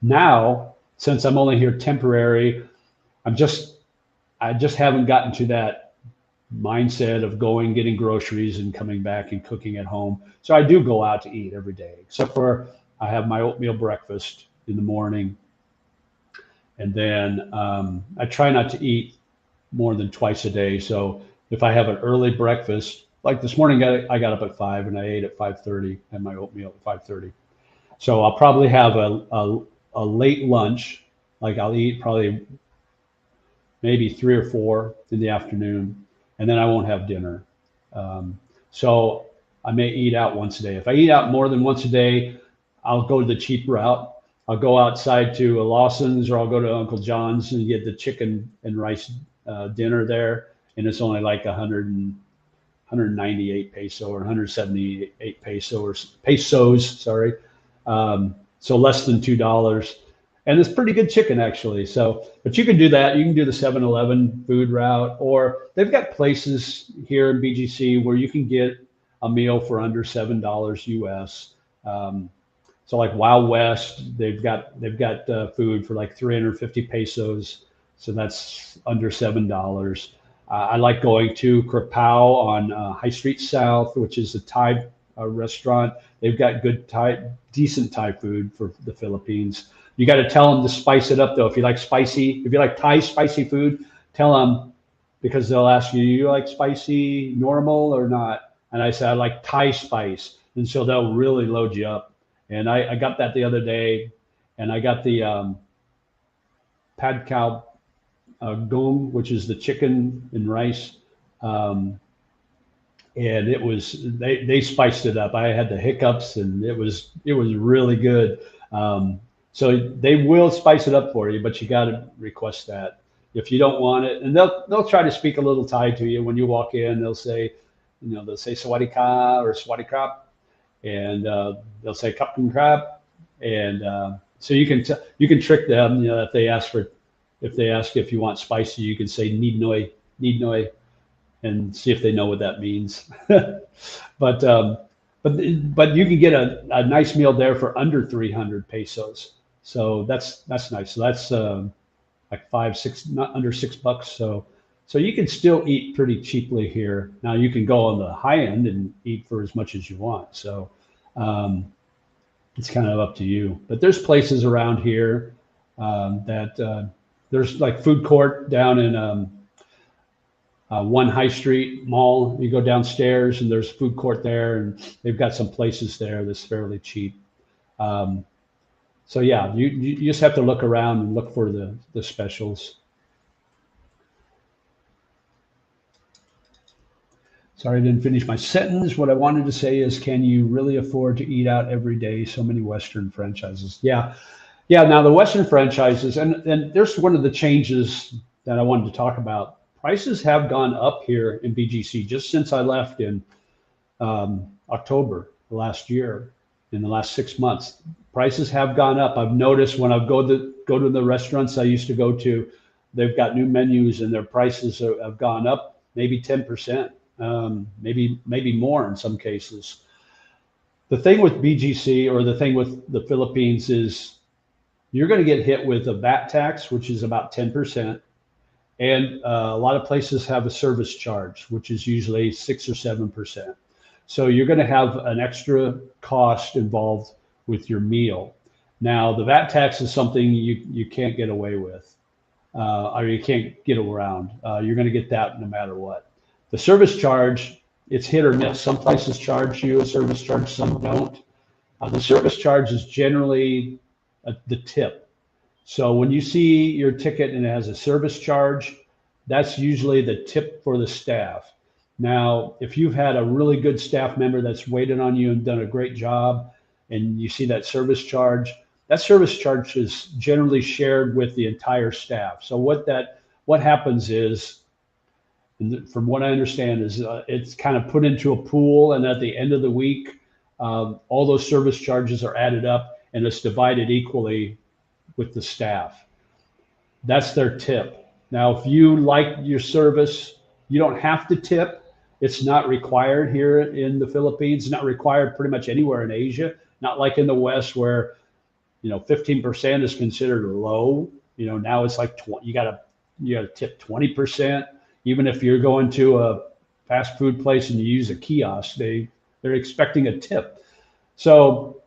Now, since I'm only here temporary, I just haven't gotten to that mindset of going, getting groceries, and coming back and cooking at home. So I do go out to eat every day, except for I have my oatmeal breakfast in the morning. And then I try not to eat more than twice a day. So if I have an early breakfast, like this morning, I got up at 5 and I ate at 5:30, and my oatmeal at 5:30. So I'll probably have a late lunch, like I'll eat probably maybe 3 or 4 in the afternoon, and then I won't have dinner. So I may eat out once a day. If I eat out more than once a day, I'll go the cheap route. I'll go outside to a Lawson's, or I'll go to Uncle John's and get the chicken and rice dinner there, and it's only like 198 peso or 178 pesos, sorry. So less than $2. And it's pretty good chicken actually. So, but you can do that. You can do the 7-Eleven food route, or they've got places here in BGC where you can get a meal for under $7 US. So like Wild West, they've got food for like 350 pesos. So that's under $7. I like going to Krapao on High Street South, which is a Thai restaurant. They've got good decent Thai food for the Philippines. You got to tell them to spice it up though. If you like Thai spicy food, tell them, because they'll ask you, you like spicy normal or not? And I say, I like Thai spice. And so they'll really load you up. And I got that the other day, and I got the pad khao gong, which is the chicken and rice. And it was, they spiced it up. I had the hiccups, and it was really good. So they will spice it up for you, but you got to request that if you don't want it. And they'll try to speak a little Thai to you when you walk in. They'll say, Sawadee Ka or Swadee Krap, and they'll say Kapkan Krap, and so you can trick them. If they ask if you want spicy, you can say need noi, and see if they know what that means. But you can get a nice meal there for under 300 pesos. So that's nice. So that's like not under $6. So you can still eat pretty cheaply here. Now you can go on the high end and eat for as much as you want. So it's kind of up to you. But there's places around here that there's like food court down in One High Street Mall. You go downstairs and there's food court there, and they've got some places there that's fairly cheap. So yeah, you just have to look around and look for the specials. Sorry, I didn't finish my sentence. What I wanted to say is, can you really afford to eat out every day? So many Western franchises. Yeah. Now the Western franchises, and there's one of the changes that I wanted to talk about. Prices have gone up here in BGC just since I left in October last year. In the last 6 months, prices have gone up. I've noticed when I go to the restaurants I used to go to, they've got new menus and their prices have gone up maybe 10%, maybe more in some cases. The thing with BGC, or the thing with the Philippines, is you're going to get hit with a VAT tax, which is about 10%. And a lot of places have a service charge, which is usually 6 or 7%. So you're going to have an extra cost involved with your meal. Now, the VAT tax is something you can't get away with, or you can't get around. You're going to get that no matter what. The service charge, it's hit or miss. Some places charge you a service charge, some don't. The service charge is generally the tip. So when you see your ticket and it has a service charge, that's usually the tip for the staff. Now, if you've had a really good staff member that's waited on you and done a great job, and you see that service charge is generally shared with the entire staff. So what happens is, from what I understand, is it's kind of put into a pool, and at the end of the week, all those service charges are added up, and it's divided equally with the staff. That's their tip. Now, if you like your service, you don't have to tip. It's not required here in the Philippines. It's not required pretty much anywhere in Asia. Not like in the West where, 15% is considered low. Now it's like you gotta tip 20%. Even if you're going to a fast food place and you use a kiosk, they're expecting a tip. So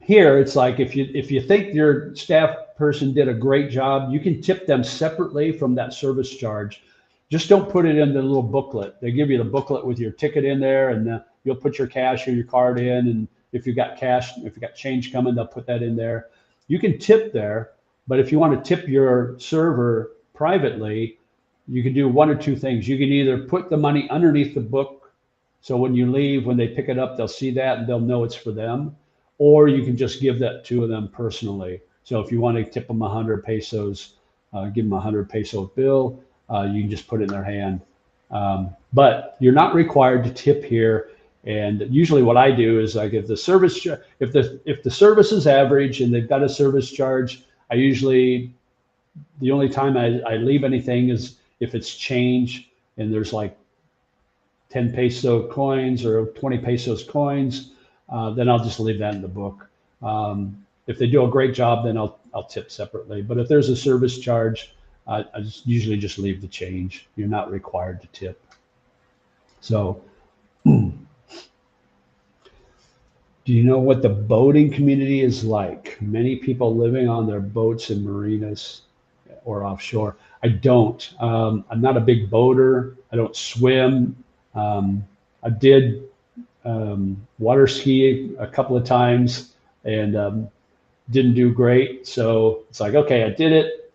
here it's like if you think your staff person did a great job, you can tip them separately from that service charge. Just don't put it in the little booklet. They give you the booklet with your ticket in there, and you'll put your cash or your card in. And if you got change coming, they'll put that in there. You can tip there, but if you want to tip your server privately, you can do one or two things. You can either put the money underneath the book, so when you leave, when they pick it up, they'll see that and they'll know it's for them. Or you can just give that to them personally. So if you want to tip them 100 pesos, give them a 100 peso bill. you can just put it in their hand. But you're not required to tip here. And usually what I do is like if the service, if the service is average and they've got a service charge, I usually, the only time I leave anything is if it's change and there's like 10 peso coins or 20 pesos coins, then I'll just leave that in the book. If they do a great job, then I'll tip separately. But if there's a service charge, I usually just leave the change. You're not required to tip. So, do you know what the boating community is like? Many people living on their boats in marinas or offshore. I don't. I'm not a big boater. I don't swim. I did water ski a couple of times and didn't do great. So it's like, okay, I did it.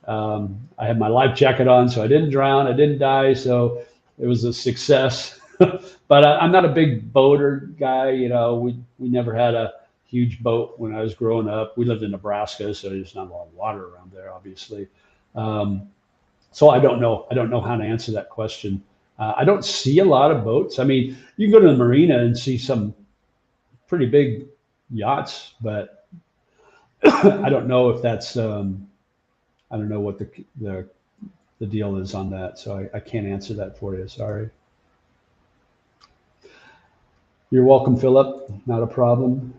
I had my life jacket on, so I didn't drown. I didn't die. So it was a success. But I'm not a big boater guy. You know, we never had a huge boat when I was growing up. We lived in Nebraska, so there's not a lot of water around there, obviously. So I don't know. I don't know how to answer that question. I don't see a lot of boats. I mean, you can go to the marina and see some pretty big yachts, but I don't know if that's. I don't know what the deal is on that, so I can't answer that for you. Sorry. You're welcome, Philip. Not a problem.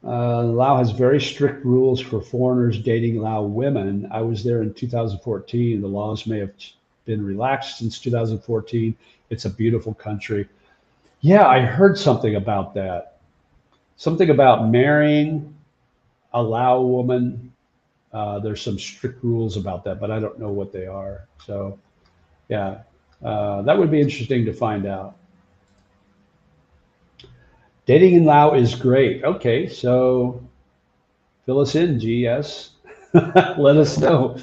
Laos has very strict rules for foreigners dating Lao women. I was there in 2014. The laws may have been relaxed since 2014. It's a beautiful country. Yeah, I heard something about that. Something about marrying a Lao woman. There's some strict rules about that, but I don't know what they are. So, yeah, that would be interesting to find out. Dating in Lao is great. Okay, so fill us in, GS. Let us know.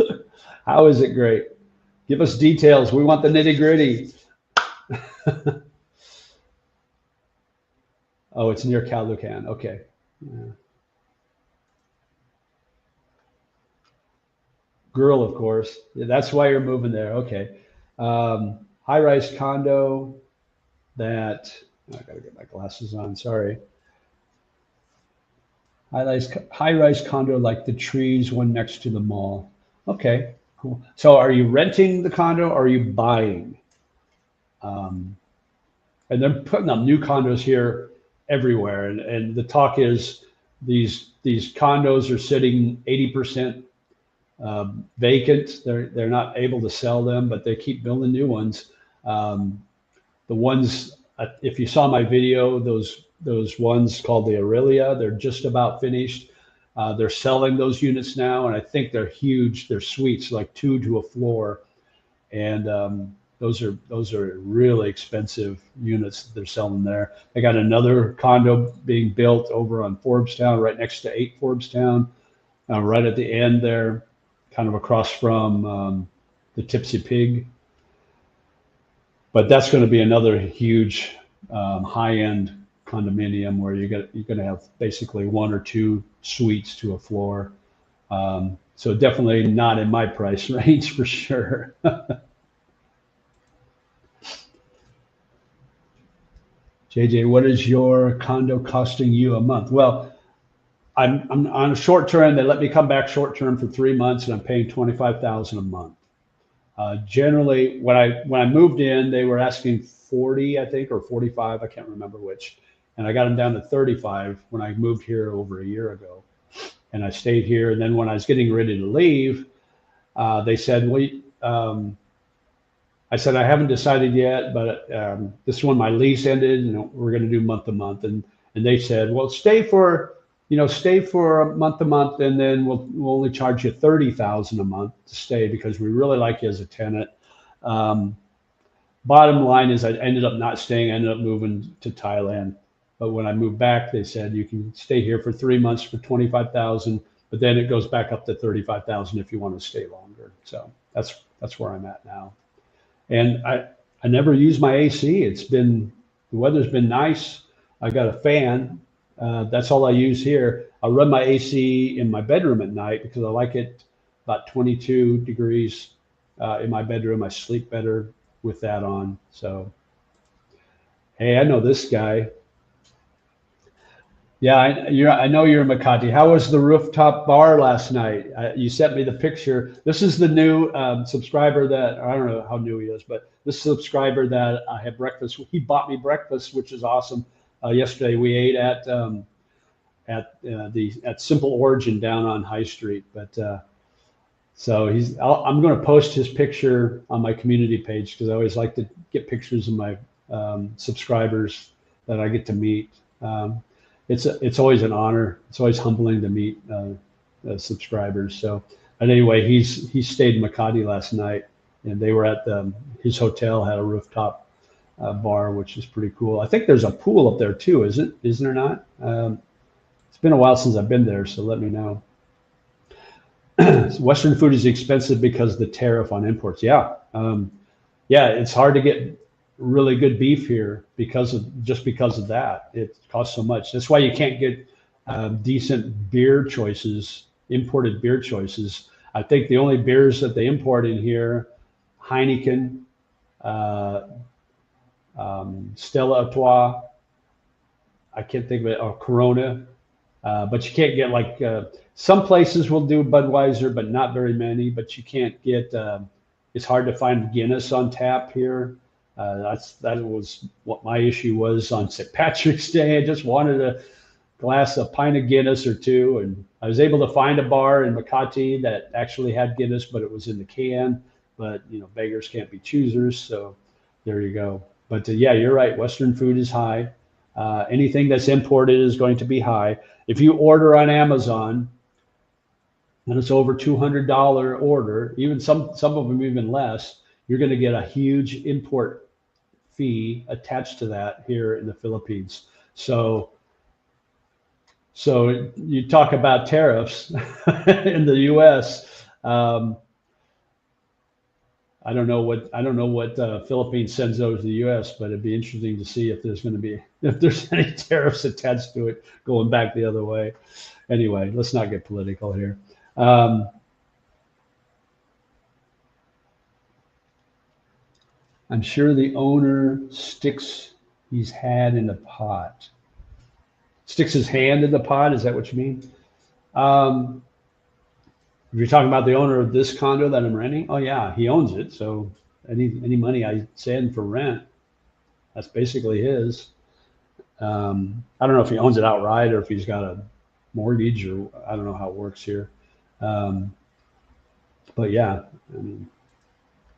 How is it great? Give us details. We want the nitty gritty. Oh, it's near Caloocan. Okay. Yeah. Girl, of course. Yeah, that's why you're moving there. Okay. High-rise condo that, I gotta get my glasses on, sorry. High-rise condo like the trees, one next to the mall. Okay, cool. So are you renting the condo or are you buying? Um, and they're putting up new condos here everywhere. And the talk is these condos are sitting 80% vacant. They're not able to sell them, but they keep building new ones. The ones, if you saw my video, those ones called the Aurelia, they're just about finished. They're selling those units now, and I think they're huge. They're suites, like 2 to a floor, and those are really expensive units that they're selling there. They got another condo being built over on Forbes-town, right next to 8 Forbes-town, right at the end there, kind of across from the Tipsy Pig. But that's going to be another huge high-end condominium where you're going to have basically 1 or 2 suites to a floor. So definitely not in my price range for sure. JJ, what is your condo costing you a month? Well, I'm on a short term. They let me come back short term for 3 months, and I'm paying $25,000 a month. Generally, when I moved in, they were asking 40, I think, or 45. I can't remember which. And I got them down to 35 when I moved here over a year ago. And I stayed here. And then when I was getting ready to leave, they said, wait, I said, I haven't decided yet, but this is when my lease ended, and we're going to do month to month. And they said, well, stay for a month to month, and then we'll only charge you $30,000 a month to stay because we really like you as a tenant. Bottom line is I ended up not staying. I ended up moving to Thailand. But when I moved back, they said you can stay here for 3 months for $25,000, but then it goes back up to $35,000 if you want to stay longer. So that's where I'm at now. And I never use my AC. The weather's been nice. I got a fan. That's all I use here. I run my AC in my bedroom at night because I like it about 22 degrees in my bedroom. I sleep better with that on. So, hey, I know this guy. Yeah, I know you're Makati. How was the rooftop bar last night? You sent me the picture. This is the new subscriber that, I don't know how new he is, but this subscriber that I had breakfast. He bought me breakfast, which is awesome. Yesterday we ate at Simple Origin down on High Street. But so I'm going to post his picture on my community page because I always like to get pictures of my subscribers that I get to meet. It's always an honor. It's always humbling to meet subscribers. So, but anyway, he stayed in Makati last night, and they were at his hotel had a rooftop bar, which is pretty cool. I think there's a pool up there too, isn't there not? It's been a while since I've been there, so let me know. Western food is expensive because of the tariff on imports. Yeah, yeah, it's hard to get really good beef here because of that. It costs so much. That's why you can't get decent beer choices, imported beer choices. I think the only beers that they import in here, Heineken, Stella Artois, I can't think of it, or Corona. But you can't get like some places will do Budweiser, but not very many. But you can't get. It's hard to find Guinness on tap here. That was what my issue was on St. Patrick's Day. I just wanted a pint of Guinness or two, and I was able to find a bar in Makati that actually had Guinness, but it was in the can. But beggars can't be choosers, so there you go. But yeah, you're right. Western food is high. Anything that's imported is going to be high. If you order on Amazon, and it's over $200 order, even some of them even less, you're going to get a huge import fee attached to that here in the Philippines. So you talk about tariffs in the U.S. I don't know what Philippines sends over to the U.S., but it'd be interesting to see if there's any tariffs attached to it going back the other way. Anyway, let's not get political here. I'm sure the owner sticks his hand in the pot. Sticks his hand in the pot? Is that what you mean? If you're talking about the owner of this condo that I'm renting, oh yeah, he owns it. So any money I send for rent, that's basically his. I don't know if he owns it outright or if he's got a mortgage, or I don't know how it works here. But yeah, I mean,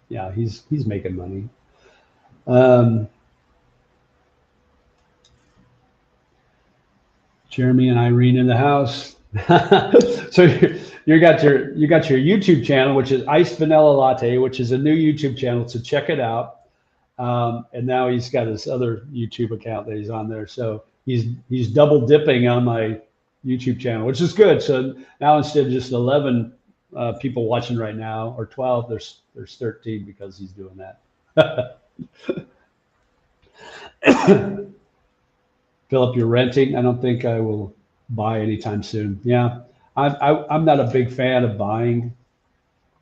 yeah, he's making money. Jeremy and Irene in the house. So you got your YouTube channel, which is Iced Vanilla Latte, which is a new YouTube channel. So check it out. And now he's got his other YouTube account that he's on there. So he's double dipping on my YouTube channel, which is good. So now instead of just 11 people watching right now, or 12, there's 13 because he's doing that. Philip, you're renting. I don't think I will buy anytime soon. Yeah, I'm not a big fan of buying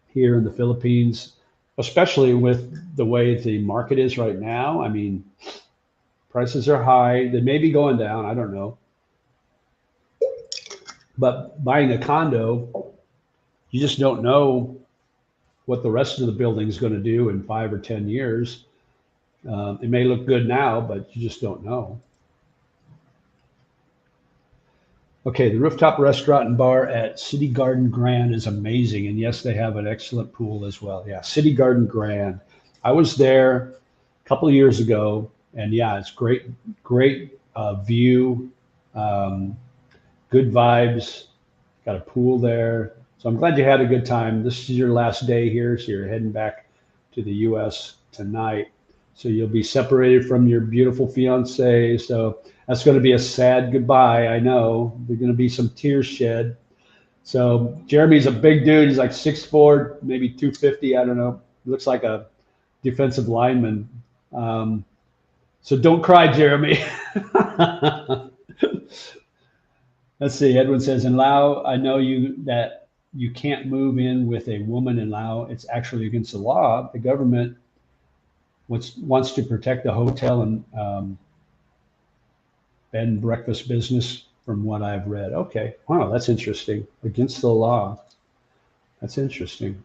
here in the Philippines, especially with the way the market is right now. I mean, prices are high. They may be going down. I don't know. But buying a condo, you just don't know what the rest of the building is going to do in 5 or 10 years. It may look good now, but you just don't know. Okay, the rooftop restaurant and bar at City Garden Grand is amazing. And yes, they have an excellent pool as well. Yeah, City Garden Grand. I was there a couple of years ago, and yeah, it's great view, good vibes, got a pool there. So I'm glad you had a good time. This is your last day here, so you're heading back to the U.S. tonight. So you'll be separated from your beautiful fiance. So that's going to be a sad goodbye. I know there's going to be some tears shed. So Jeremy's a big dude. He's like 6'4", maybe 250. I don't know. He looks like a defensive lineman. So don't cry, Jeremy. Let's see. Edwin says, in Lao, I know you that you can't move in with a woman in Laos. It's actually against the law. The government wants to protect the hotel and bed and breakfast business, from what I've read. Okay, wow, that's interesting. Against the law. That's interesting.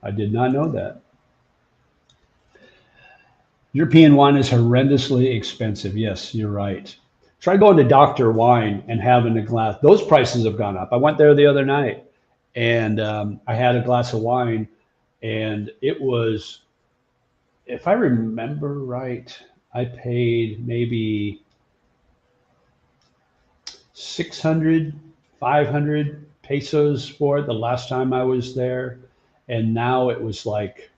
I did not know that. European wine is horrendously expensive. Yes, you're right. Try going to Dr. Wine and having a glass. Those prices have gone up. I went there the other night, and I had a glass of wine, and it was, if I remember right, I paid maybe 600, 500 pesos for it the last time I was there, and now it was like,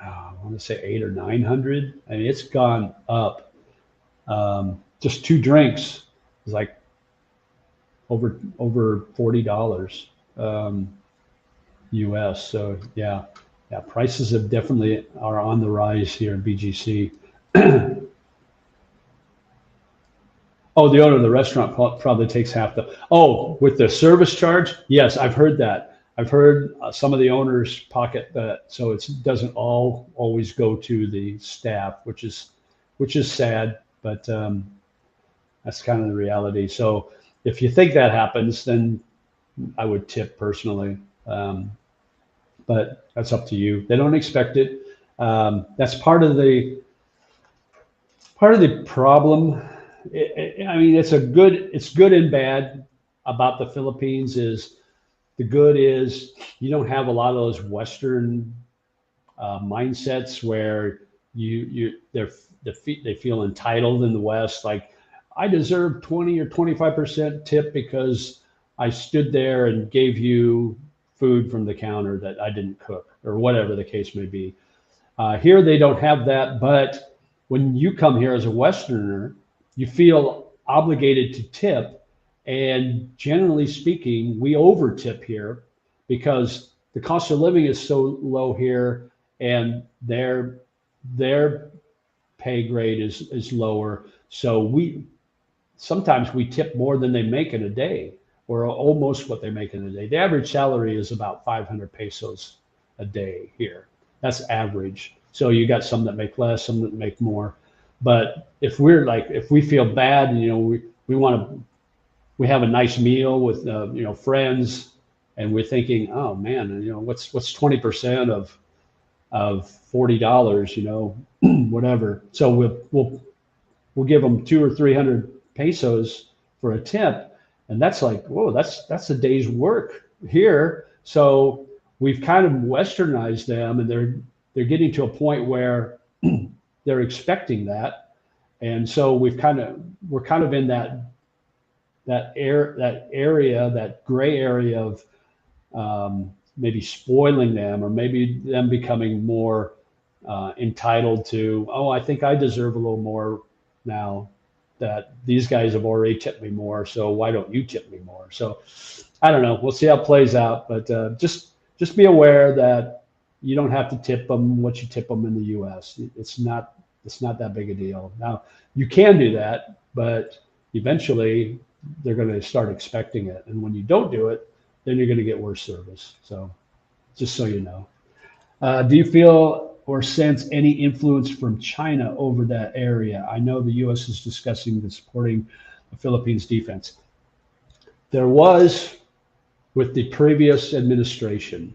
I want to say 800 or 900. I mean, it's gone up. Just two drinks is like over $40 US. So yeah, prices have definitely are on the rise here in BGC. Oh, the owner of the restaurant probably takes half the. Oh, with the service charge? Yes, I've heard that. I've heard some of the owners pocket that, so it doesn't always go to the staff, which is sad, but that's kind of the reality. So if you think that happens, then I would tip personally, but that's up to you. They don't expect it. That's part of the problem. I mean, it's good and bad about the Philippines. Is the good is you don't have a lot of those Western mindsets where they feel entitled in the West. Like, I deserve 20 or 25% tip because I stood there and gave you food from the counter that I didn't cook, or whatever the case may be. Here they don't have that, but when you come here as a Westerner, you feel obligated to tip, and generally speaking, we over tip here because the cost of living is so low here, and their pay grade is lower. So sometimes we tip more than they make in a day, or almost what they make in a day. The average salary is about 500 pesos a day here. That's average. So you got some that make less, some that make more. But if we feel bad, and we have a nice meal with friends, and we're thinking, oh man, what's 20% of $40, whatever. So we'll give them 200 or 300 pesos for a tip, and that's like, whoa, that's a day's work here. So we've kind of westernized them, and they're getting to a point where they're expecting that, and so we're kind of in that area, that gray area of maybe spoiling them, or maybe them becoming more entitled to, oh, I think I deserve a little more now that these guys have already tipped me more, so why don't you tip me more? So I don't know. We'll see how it plays out, but just be aware that you don't have to tip them what you tip them in the U.S. It's not that big a deal. Now, you can do that, but eventually they're going to start expecting it. And when you don't do it, then you're going to get worse service. So just so you know. Do you feel or sense any influence from China over that area? I know the U.S. is discussing the supporting the Philippines defense. There was with the previous administration.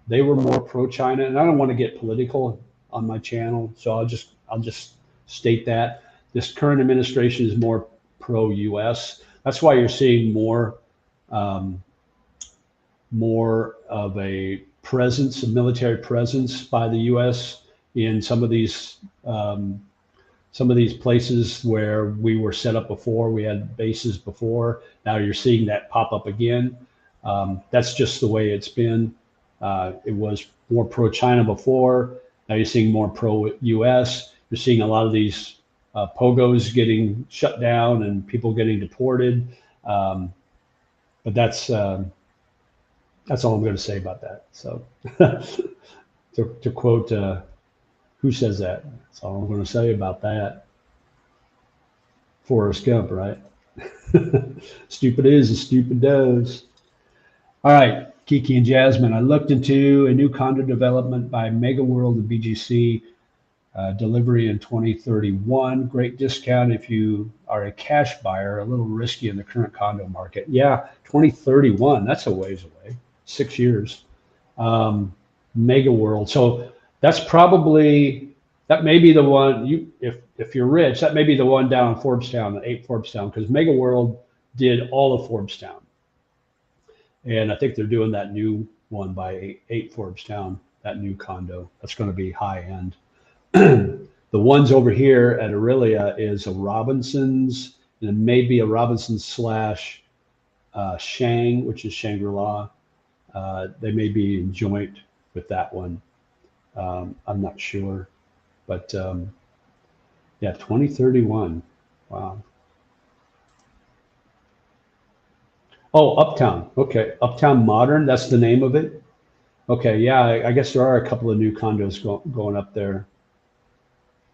They were more pro-China, and I don't want to get political on my channel, so I'll just state that this current administration is more pro-U.S. That's why you're seeing more of a presence, a military presence by the U.S. in some of these places where we were set up before. We had bases before. Now you're seeing that pop up again. That's just the way it's been. It was more pro-China before. Now you're seeing more pro-U.S. You're seeing a lot of these pogos getting shut down and people getting deported. But that's all I'm going to say about that. So to quote, who says that? That's all I'm going to say about that. Forrest Gump, right? Stupid is as stupid does. All right, Kiki and Jasmine, I looked into a new condo development by Mega World and BGC, delivery in 2031. Great discount if you are a cash buyer, a little risky in the current condo market. Yeah, 2031, that's a ways away, 6 years. Mega World. So that's probably, that may be the one you, if you're rich, that may be the one down in Forbes,town, the 8 Forbes,town, because Mega World did all of Forbes,town. And I think they're doing that new one by 8 Forbes,town, that new condo. That's going to be high end. The ones over here at Aurelia is a Robinson's, and it may be a Robinson's slash Shang, which is Shangri-La. They may be in joint with that one. I'm not sure, but yeah, 2031. Wow. Oh, Uptown. Okay, Uptown Modern. That's the name of it. Okay, yeah, I guess there are a couple of new condos going up there.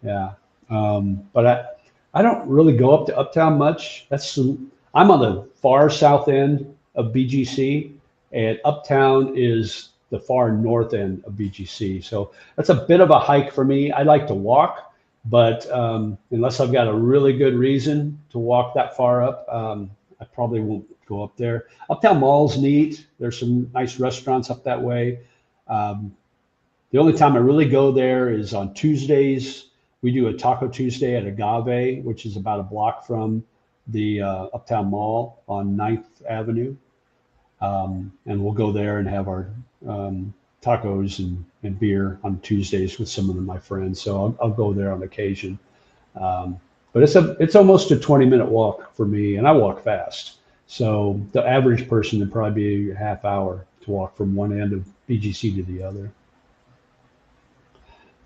Yeah, but I don't really go up to Uptown much. I'm on the far south end of BGC, and Uptown is the far north end of BGC. So that's a bit of a hike for me. I like to walk, but unless I've got a really good reason to walk that far up, I probably won't go up there. Uptown Mall's neat. There's some nice restaurants up that way. Um, the only time I really go there is on Tuesdays. We do a Taco Tuesday at Agave, which is about a block from the Uptown Mall on 9th Avenue. And we'll go there and have our tacos and beer on Tuesdays with some of my friends. So I'll go there on occasion. But it's almost a 20-minute walk for me, and I walk fast. So the average person would probably be a half hour to walk from one end of BGC to the other.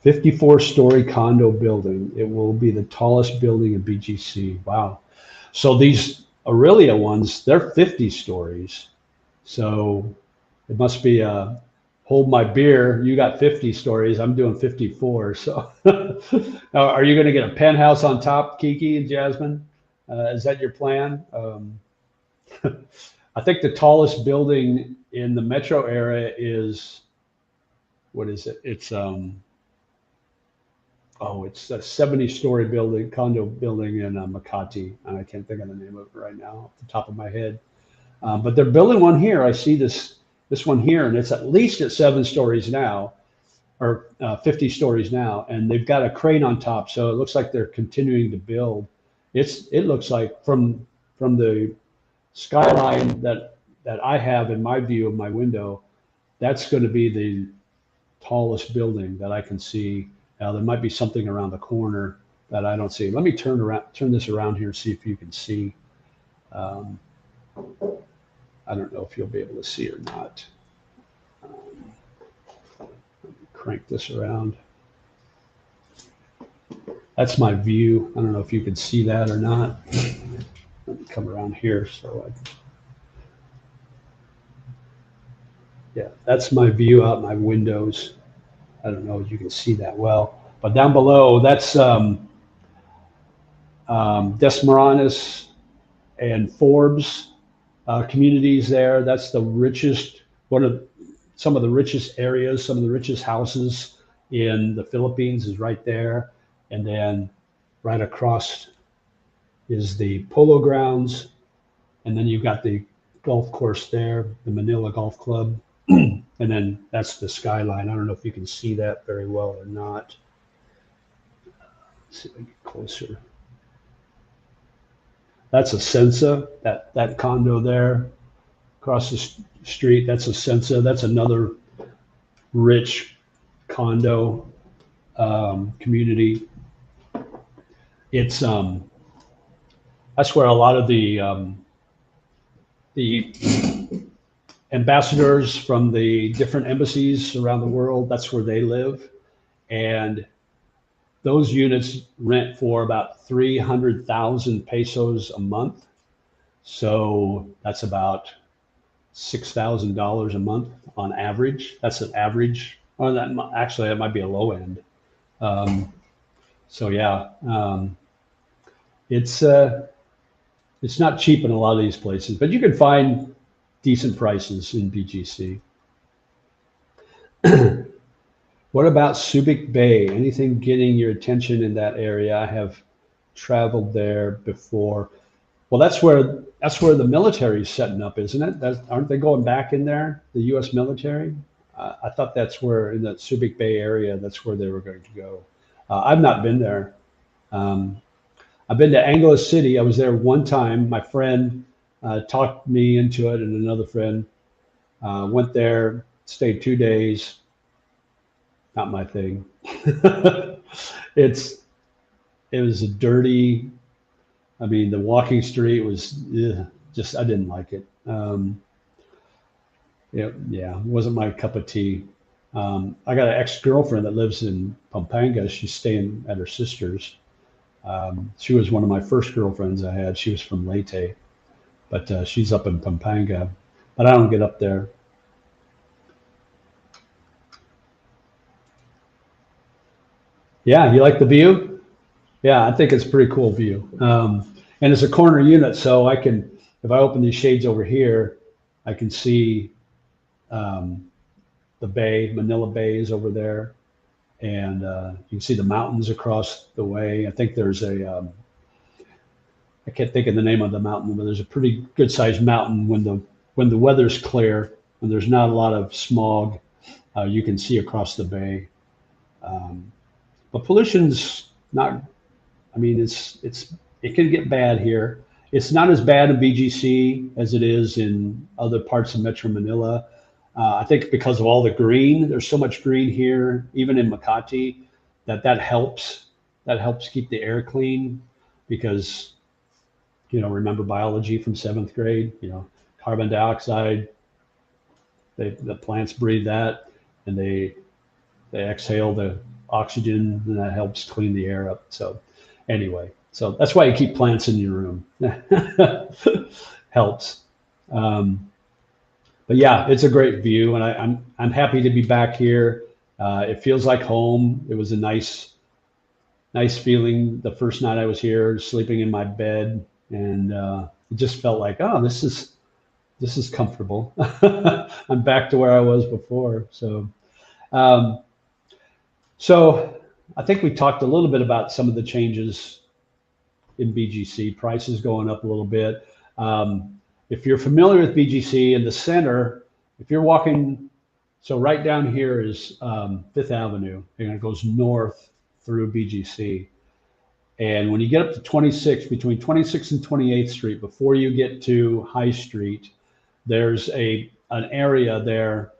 54-story condo building. It will be the tallest building in BGC. Wow. So these Aurelia ones, they're 50 stories. So it must be hold my beer. You got 50 stories. I'm doing 54. So now, are you going to get a penthouse on top, Kiki and Jasmine? Is that your plan? I think the tallest building in the metro area is, what is it? It's it's a 70-story building, condo building in Makati, and I can't think of the name of it right now off the top of my head. But they're building one here. I see this one here, and it's at least at 7 stories now, or 50 stories now, and they've got a crane on top, so it looks like they're continuing to build. It looks like from the skyline that I have in my view of my window, that's going to be the tallest building that I can see. Now there might be something around the corner that I don't see. Let me turn this around here and see if you can see. I don't know if you'll be able to see or not. Let me crank this around. That's my view. I don't know if you can see that or not. Let me come around here yeah, that's my view out my windows. I don't know if you can see that well, but down below, that's Desmaranis and Forbes communities there. That's the richest, some of the richest areas, some of the richest houses in the Philippines is right there. And then right across is the Polo Grounds. And then you've got the golf course there, the Manila Golf Club. And then that's the skyline. I don't know if you can see that very well or not. Let's see if I get closer. That's a Sensa, that condo there across the street. That's a Sensa. That's another rich condo community. It's that's where a lot of the ambassadors from the different embassies around the world, that's where they live. And those units rent for about 300,000 pesos a month. So that's about $6,000 a month on average. That's an average. Or actually, that might be a low end. So yeah, it's not cheap in a lot of these places, but you can find decent prices in BGC. What about Subic Bay? Anything getting your attention in that area? I have traveled there before. Well, that's where the military's setting up, isn't it? Aren't they going back in there, the U.S. military? I thought that's where, in the Subic Bay area, that's where they were going to go. I've not been there. I've been to Anglo City. I was there one time. My friend talked me into it, and another friend went there, stayed 2 days. Not my thing. It was a dirty. I mean, the walking street was just, I didn't like it. Yeah, it wasn't my cup of tea. I got an ex-girlfriend that lives in Pampanga. She's staying at her sister's. She was one of my first girlfriends I had. She was from Leyte, but she's up in Pampanga. But I don't get up there. Yeah, you like the view? Yeah, I think it's a pretty cool view. And it's a corner unit, so I can, if I open these shades over here, I can see the bay. Manila Bay is over there, and you can see the mountains across the way. I think there's a, I can't think of the name of the mountain, but there's a pretty good sized mountain when the weather's clear, when there's not a lot of smog, you can see across the bay. But pollution's not, I mean, it can get bad here. It's not as bad in BGC as it is in other parts of Metro Manila. I think because of all the green, there's so much green here, even in Makati, that helps. That helps keep the air clean because, remember biology from 7th grade, carbon dioxide, the plants breathe that, and they exhale the oxygen, and that helps clean the air up. So anyway, so that's why you keep plants in your room. Helps. But yeah, it's a great view, and I'm happy to be back here. It feels like home. It was a nice feeling the first night I was here, sleeping in my bed, and it just felt like, oh, this is comfortable. I'm back to where I was before. So I think we talked a little bit about some of the changes in BGC, prices going up a little bit. If you're familiar with BGC in the center, if you're walking, so right down here is 5th Avenue, and it goes north through BGC. And when you get up to 26, between 26th and 28th Street, before you get to High Street, there's an area there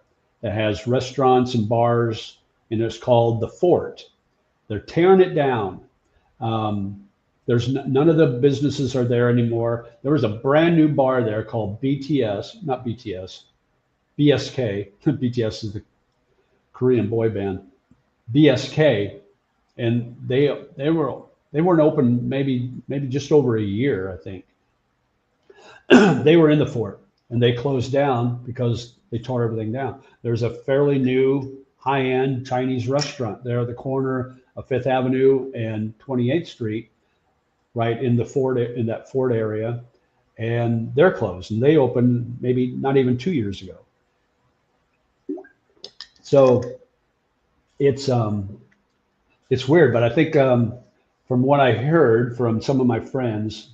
that has restaurants and bars, and it's called the Fort. They're tearing it down. There's none of the businesses are there anymore. There was a brand new bar there called BTS, not BTS, BSK. BTS is the Korean boy band. BSK, and they weren't open maybe just over a year, I think. They were in the Fort, and they closed down because they tore everything down. There's a fairly new high-end Chinese restaurant there at the corner of 5th Avenue and 28th Street, right in the Fort, in that Fort area, and they're closed. And they opened maybe not even 2 years ago. So it's weird, but I think from what I heard from some of my friends,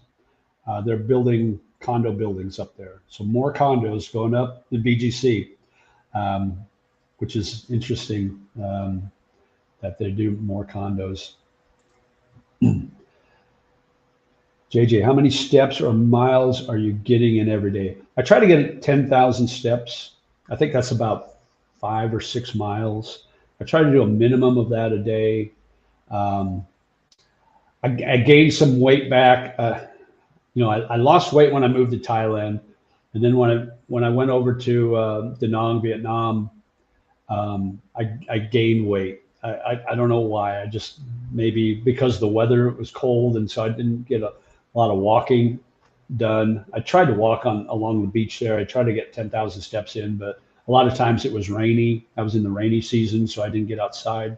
they're building condo buildings up there. So more condos going up in BGC, which is interesting that they do more condos. JJ, how many steps or miles are you getting in every day? I try to get 10,000 steps. I think that's about 5 or 6 miles. I try to do a minimum of that a day. I gained some weight back. I lost weight when I moved to Thailand, and then when I went over to Da Nang, Vietnam, I gained weight. I don't know why. I just, maybe because the weather was cold, and so I didn't get a lot of walking done. I tried to walk along the beach there. I tried to get 10,000 steps in, but a lot of times it was rainy. I was in the rainy season, so I didn't get outside.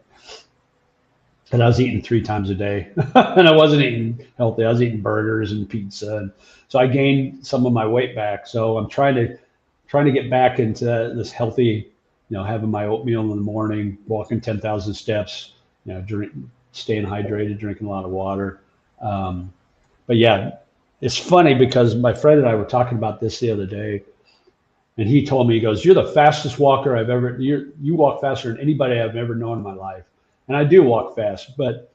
And I was eating 3 times a day, and I wasn't eating healthy. I was eating burgers and pizza, and so I gained some of my weight back. So I'm trying trying to get back into this healthy, having my oatmeal in the morning, walking 10,000 steps, staying hydrated, drinking a lot of water. But yeah, it's funny because my friend and I were talking about this the other day, and he told me, he goes, "You're the fastest walker I've ever, you walk faster than anybody I've ever known in my life." And I do walk fast, but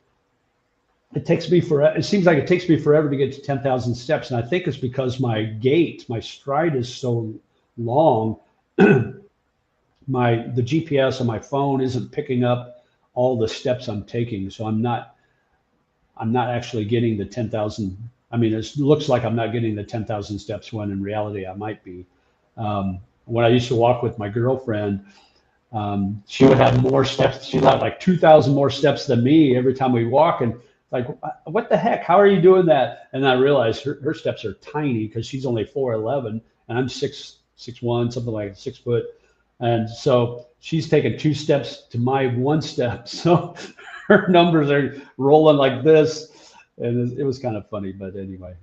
it seems like it takes me forever to get to 10,000 steps. And I think it's because my stride is so long. The GPS on my phone isn't picking up all the steps I'm taking. So I'm not actually getting the 10,000. I mean, it looks like I'm not getting the 10,000 steps when in reality I might be. When I used to walk with my girlfriend, she would have more steps. She'd have like 2,000 more steps than me every time we walk. And like, what the heck? How are you doing that? And I realized her steps are tiny because she's only 4'11" and I'm 6'1", something like 6 foot. And so she's taking 2 steps to my 1 step. So her numbers are rolling like this. And it was kind of funny, but anyway.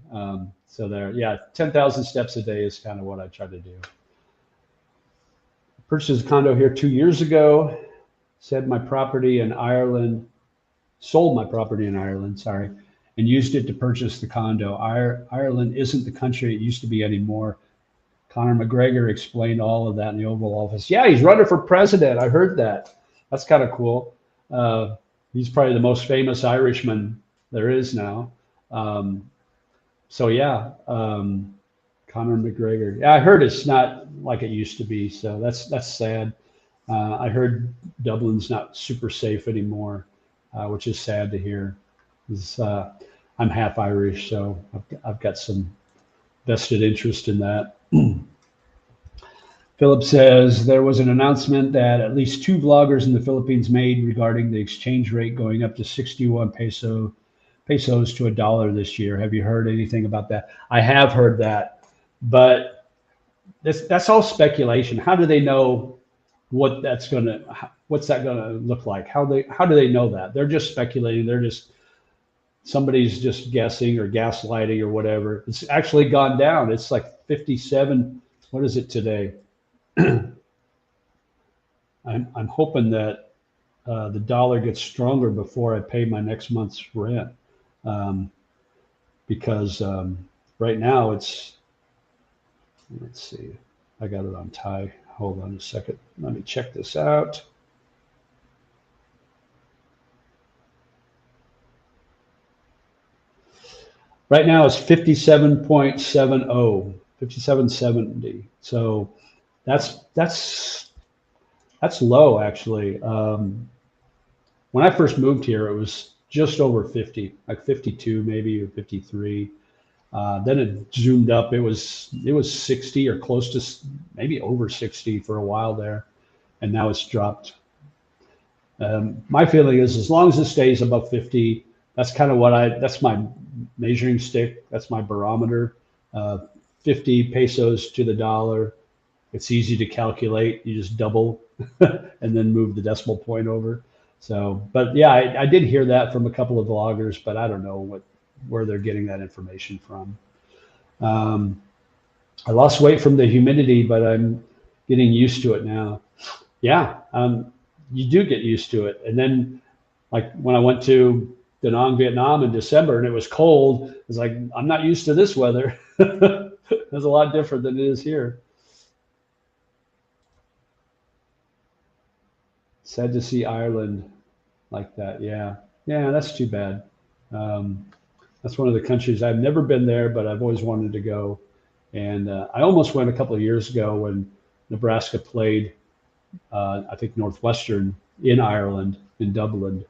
So there, yeah, 10,000 steps a day is kind of what I try to do. Purchased a condo here 2 years ago. Sold my property in Ireland, sorry, and used it to purchase the condo. Ireland isn't the country it used to be anymore. Conor McGregor explained all of that in the Oval Office. Yeah, he's running for president. I heard that. That's kind of cool. He's probably the most famous Irishman there is now. So yeah, Conor McGregor. Yeah, I heard it's not like it used to be. So that's sad. I heard Dublin's not super safe anymore, which is sad to hear. I'm half Irish, so I've got some vested interest in that. Philip says there was an announcement that at least 2 vloggers in the Philippines made regarding the exchange rate going up to 61 pesos to $1 this year. Have you heard anything about that? I have heard that, but that's all speculation. How do they know what's that gonna look like? How do they know that? They're just speculating. Somebody's just guessing or gaslighting or whatever. It's actually gone down. It's like 57. What is it today? I'm hoping that the dollar gets stronger before I pay my next month's rent, because right now let's see, I got it on Thai. Hold on a second. Let me check this out. Right now it's 57.70, 57.70. So that's low actually. When I first moved here, it was just over 50, like 52 maybe, or 53. Then it zoomed up. It was 60 or close to maybe over 60 for a while there, and now it's dropped. My feeling is as long as it stays above 50, that's kind of that's my measuring stick. That's my barometer. 50 pesos to the dollar. It's easy to calculate. You just double and then move the decimal point over. So, but yeah, I did hear that from a couple of vloggers, but I don't know where they're getting that information from. I lost weight from the humidity, but I'm getting used to it now. Yeah, you do get used to it. And then, like when I went to Da Nang, Vietnam in December and it was cold, it's like, I'm not used to this weather. It's a lot different than it is here. Sad to see Ireland like that. Yeah, that's too bad. That's one of the countries I've never been there, but I've always wanted to go. And I almost went a couple of years ago when Nebraska played, I think Northwestern in Ireland, in Dublin,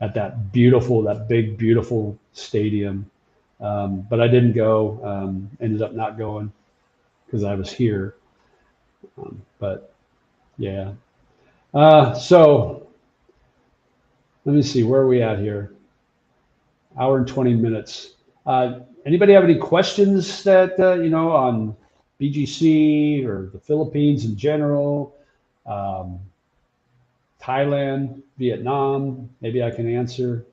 at that big, beautiful stadium. But I didn't go, ended up not going because I was here. But yeah. So let me see, where are we at here? Hour and 20 minutes. Anybody have any questions that, on BGC or the Philippines in general, Thailand, Vietnam? Maybe I can answer.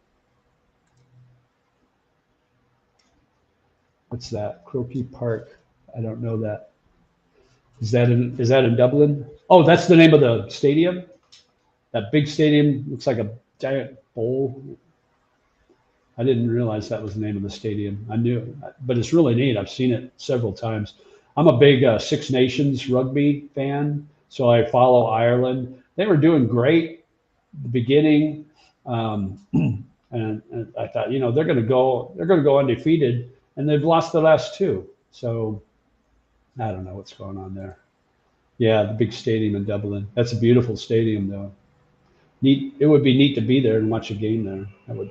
What's that? Croquis Park. I don't know that. Is that in Dublin? Oh, that's the name of the stadium. That big stadium looks like a giant bowl. I didn't realize that was the name of the stadium. I knew, but it's really neat. I've seen it several times. I'm a big Six Nations rugby fan, so I follow Ireland. They were doing great at the beginning, and I thought, they're going to go undefeated, and they've lost the last two. So I don't know what's going on there. Yeah, the big stadium in Dublin. That's a beautiful stadium, though. Neat. It would be neat to be there and watch a game there. That would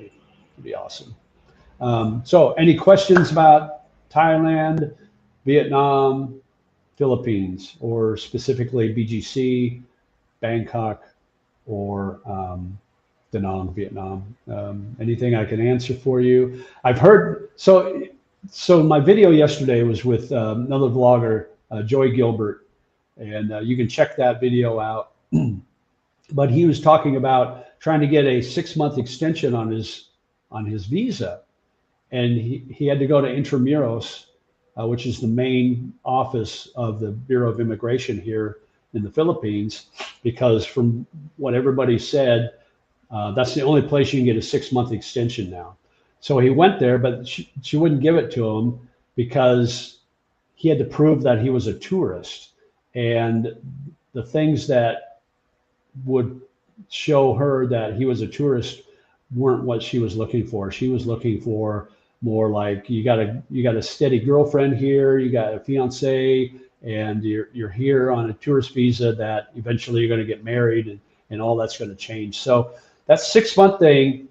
be awesome. So, any questions about Thailand, Vietnam, Philippines, or specifically BGC, Bangkok, or Da Nang, Vietnam? Anything I can answer for you? I've heard so. So my video yesterday was with another vlogger, Joy Gilbert, and you can check that video out. But he was talking about trying to get a 6-month extension on his visa, and he had to go to Intramuros, which is the main office of the Bureau of Immigration here in the Philippines, because from what everybody said, that's the only place you can get a 6-month extension now. So he went there, but she wouldn't give it to him because he had to prove that he was a tourist, and the things that would show her that he was a tourist weren't what she was looking for. She was looking for more like, you got a steady girlfriend here, you got a fiance, and you're here on a tourist visa that eventually you're going to get married, and all that's going to change. So that 6-month thing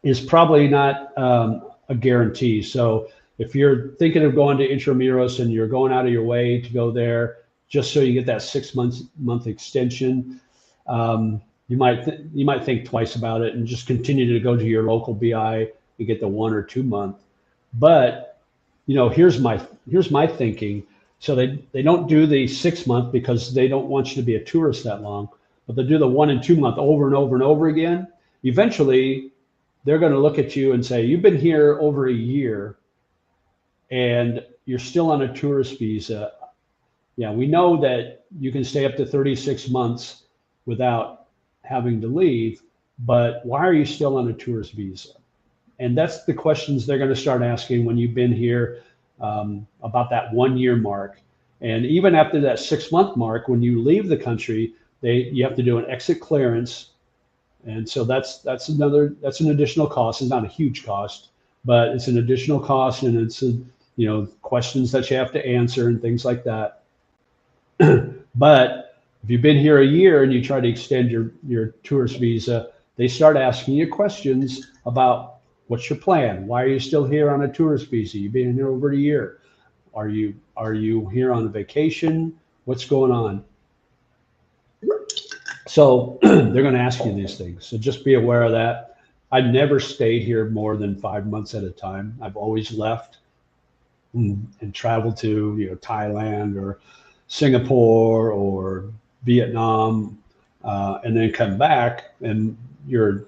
is probably not a guarantee. So if you're thinking of going to Intramuros and you're going out of your way to go there just so you get that 6-month extension, you might think twice about it and just continue to go to your local BI and get the 1 or 2 month. But here's my thinking. So they don't do the 6-month because they don't want you to be a tourist that long, but they do the 1 and 2 month over and over and over again. Eventually, they're going to look at you and say, you've been here over a year and you're still on a tourist visa. Yeah, we know that you can stay up to 36 months without having to leave, but why are you still on a tourist visa? And that's the questions they're going to start asking when you've been here about that 1 year mark. And even after that 6-month mark, when you leave the country, you have to do an exit clearance. And so that's an additional cost. It's not a huge cost, but it's an additional cost, and it's questions that you have to answer and things like that. But if you've been here a year and you try to extend your tourist visa, they start asking you questions about what's your plan? Why are you still here on a tourist visa? You've been here over a year. Are you here on a vacation? What's going on? So they're going to ask you these things. So just be aware of that. I've never stayed here more than 5 months at a time. I've always left and traveled to Thailand or Singapore or Vietnam, and then come back, and your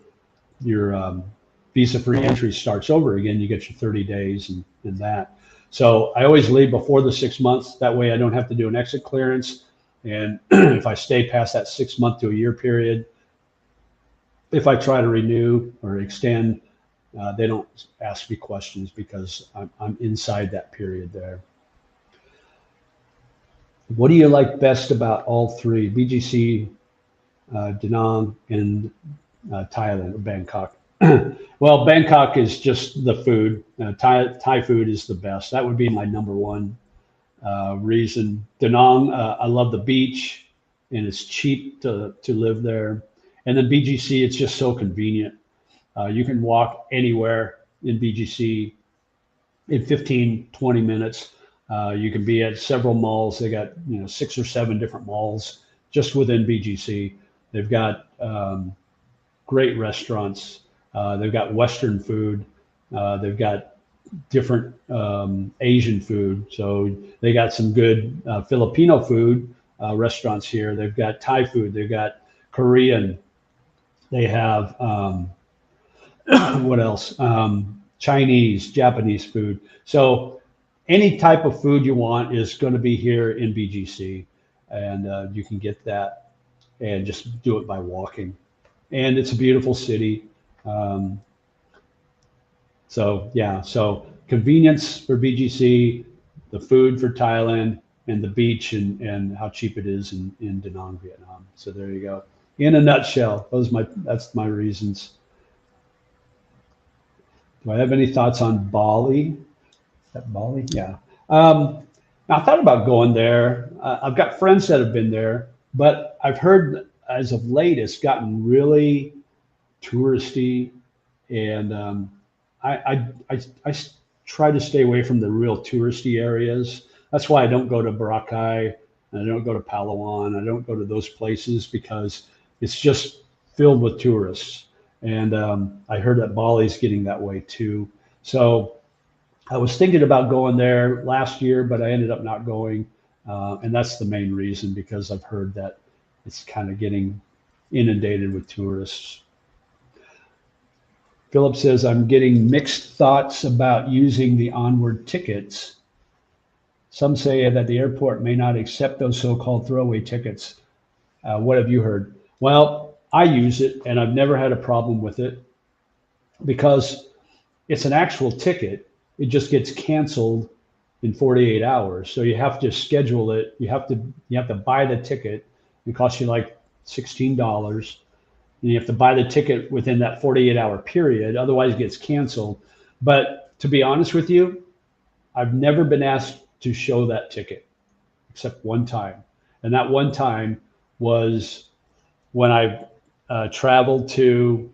visa-free entry starts over again. You get your 30 days and that. So I always leave before the 6 months. That way I don't have to do an exit clearance. And if I stay past that 6 month to a year period, if I try to renew or extend, they don't ask me questions because I'm inside that period there. What do you like best about all three, BGC, Da Nang, and Thailand or Bangkok? Well, Bangkok is just the food. Thai food is the best. That would be my number one reason. Da Nang, I love the beach, and it's cheap to live there. And then BGC, it's just so convenient. You can walk anywhere in BGC in 15, 20 minutes. You can be at several malls. They got 6 or 7 different malls just within BGC. They've got great restaurants. They've got Western food. They've got different Asian food. So they got some good Filipino food restaurants here. They've got Thai food. They've got Korean. They have what else? Chinese, Japanese food. So any type of food you want is going to be here in BGC, and you can get that and just do it by walking. And it's a beautiful city. Um, so yeah, so convenience for BGC, the food for Thailand, and the beach and how cheap it is in Da Nang, Vietnam. So there you go. In a nutshell, that's my reasons. Do I have any thoughts on Bali? Is that Bali? Yeah. I thought about going there. I've got friends that have been there, but I've heard as of late it's gotten really touristy, and I try to stay away from the real touristy areas. That's why I don't go to Boracay, and I don't go to Palawan. I don't go to those places because it's just filled with tourists. And I heard that Bali's getting that way too. So I was thinking about going there last year, but I ended up not going. And that's the main reason, because I've heard that it's kind of getting inundated with tourists. Philip says, I'm getting mixed thoughts about using the onward tickets. Some say that the airport may not accept those so-called throwaway tickets. What have you heard? Well, I use it, and I've never had a problem with it because it's an actual ticket. It just gets canceled in 48 hours. So you have to schedule it. You have to buy the ticket. It costs you like $16. And you have to buy the ticket within that 48-hour period. Otherwise, it gets canceled. But to be honest with you, I've never been asked to show that ticket except one time. And that one time was when I traveled to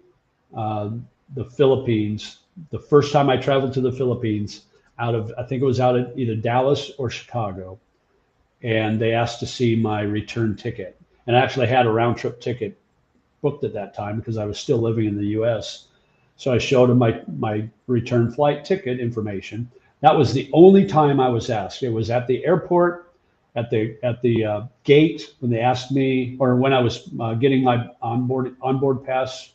the Philippines. The first time I traveled to the Philippines, I think it was out of either Dallas or Chicago. And they asked to see my return ticket. And I actually had a round trip ticket booked at that time because I was still living in the US. So I showed them my return flight ticket information. That was the only time I was asked. It was at the airport, at the gate when they asked me, or when I was getting my onboard pass,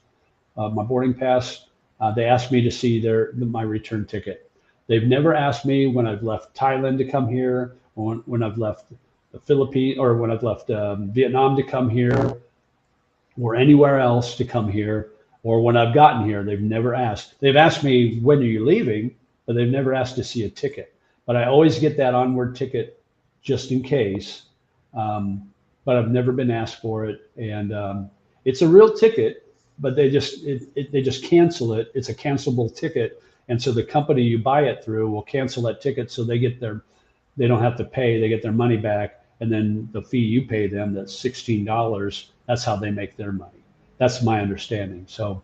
my boarding pass. They asked me to see my return ticket. They've never asked me when I've left Thailand to come here, or when I've left the Philippines, or when I've left Vietnam to come here, or anywhere else to come here, or when I've gotten here. They've never asked. They've asked me, when are you leaving? But they've never asked to see a ticket. But I always get that onward ticket just in case. But I've never been asked for it. And it's a real ticket, but they just cancel it. It's a cancelable ticket. And so the company you buy it through will cancel that ticket, so they don't have to pay, they get their money back. And then the fee you pay them, that's $16, that's how they make their money. That's my understanding. So,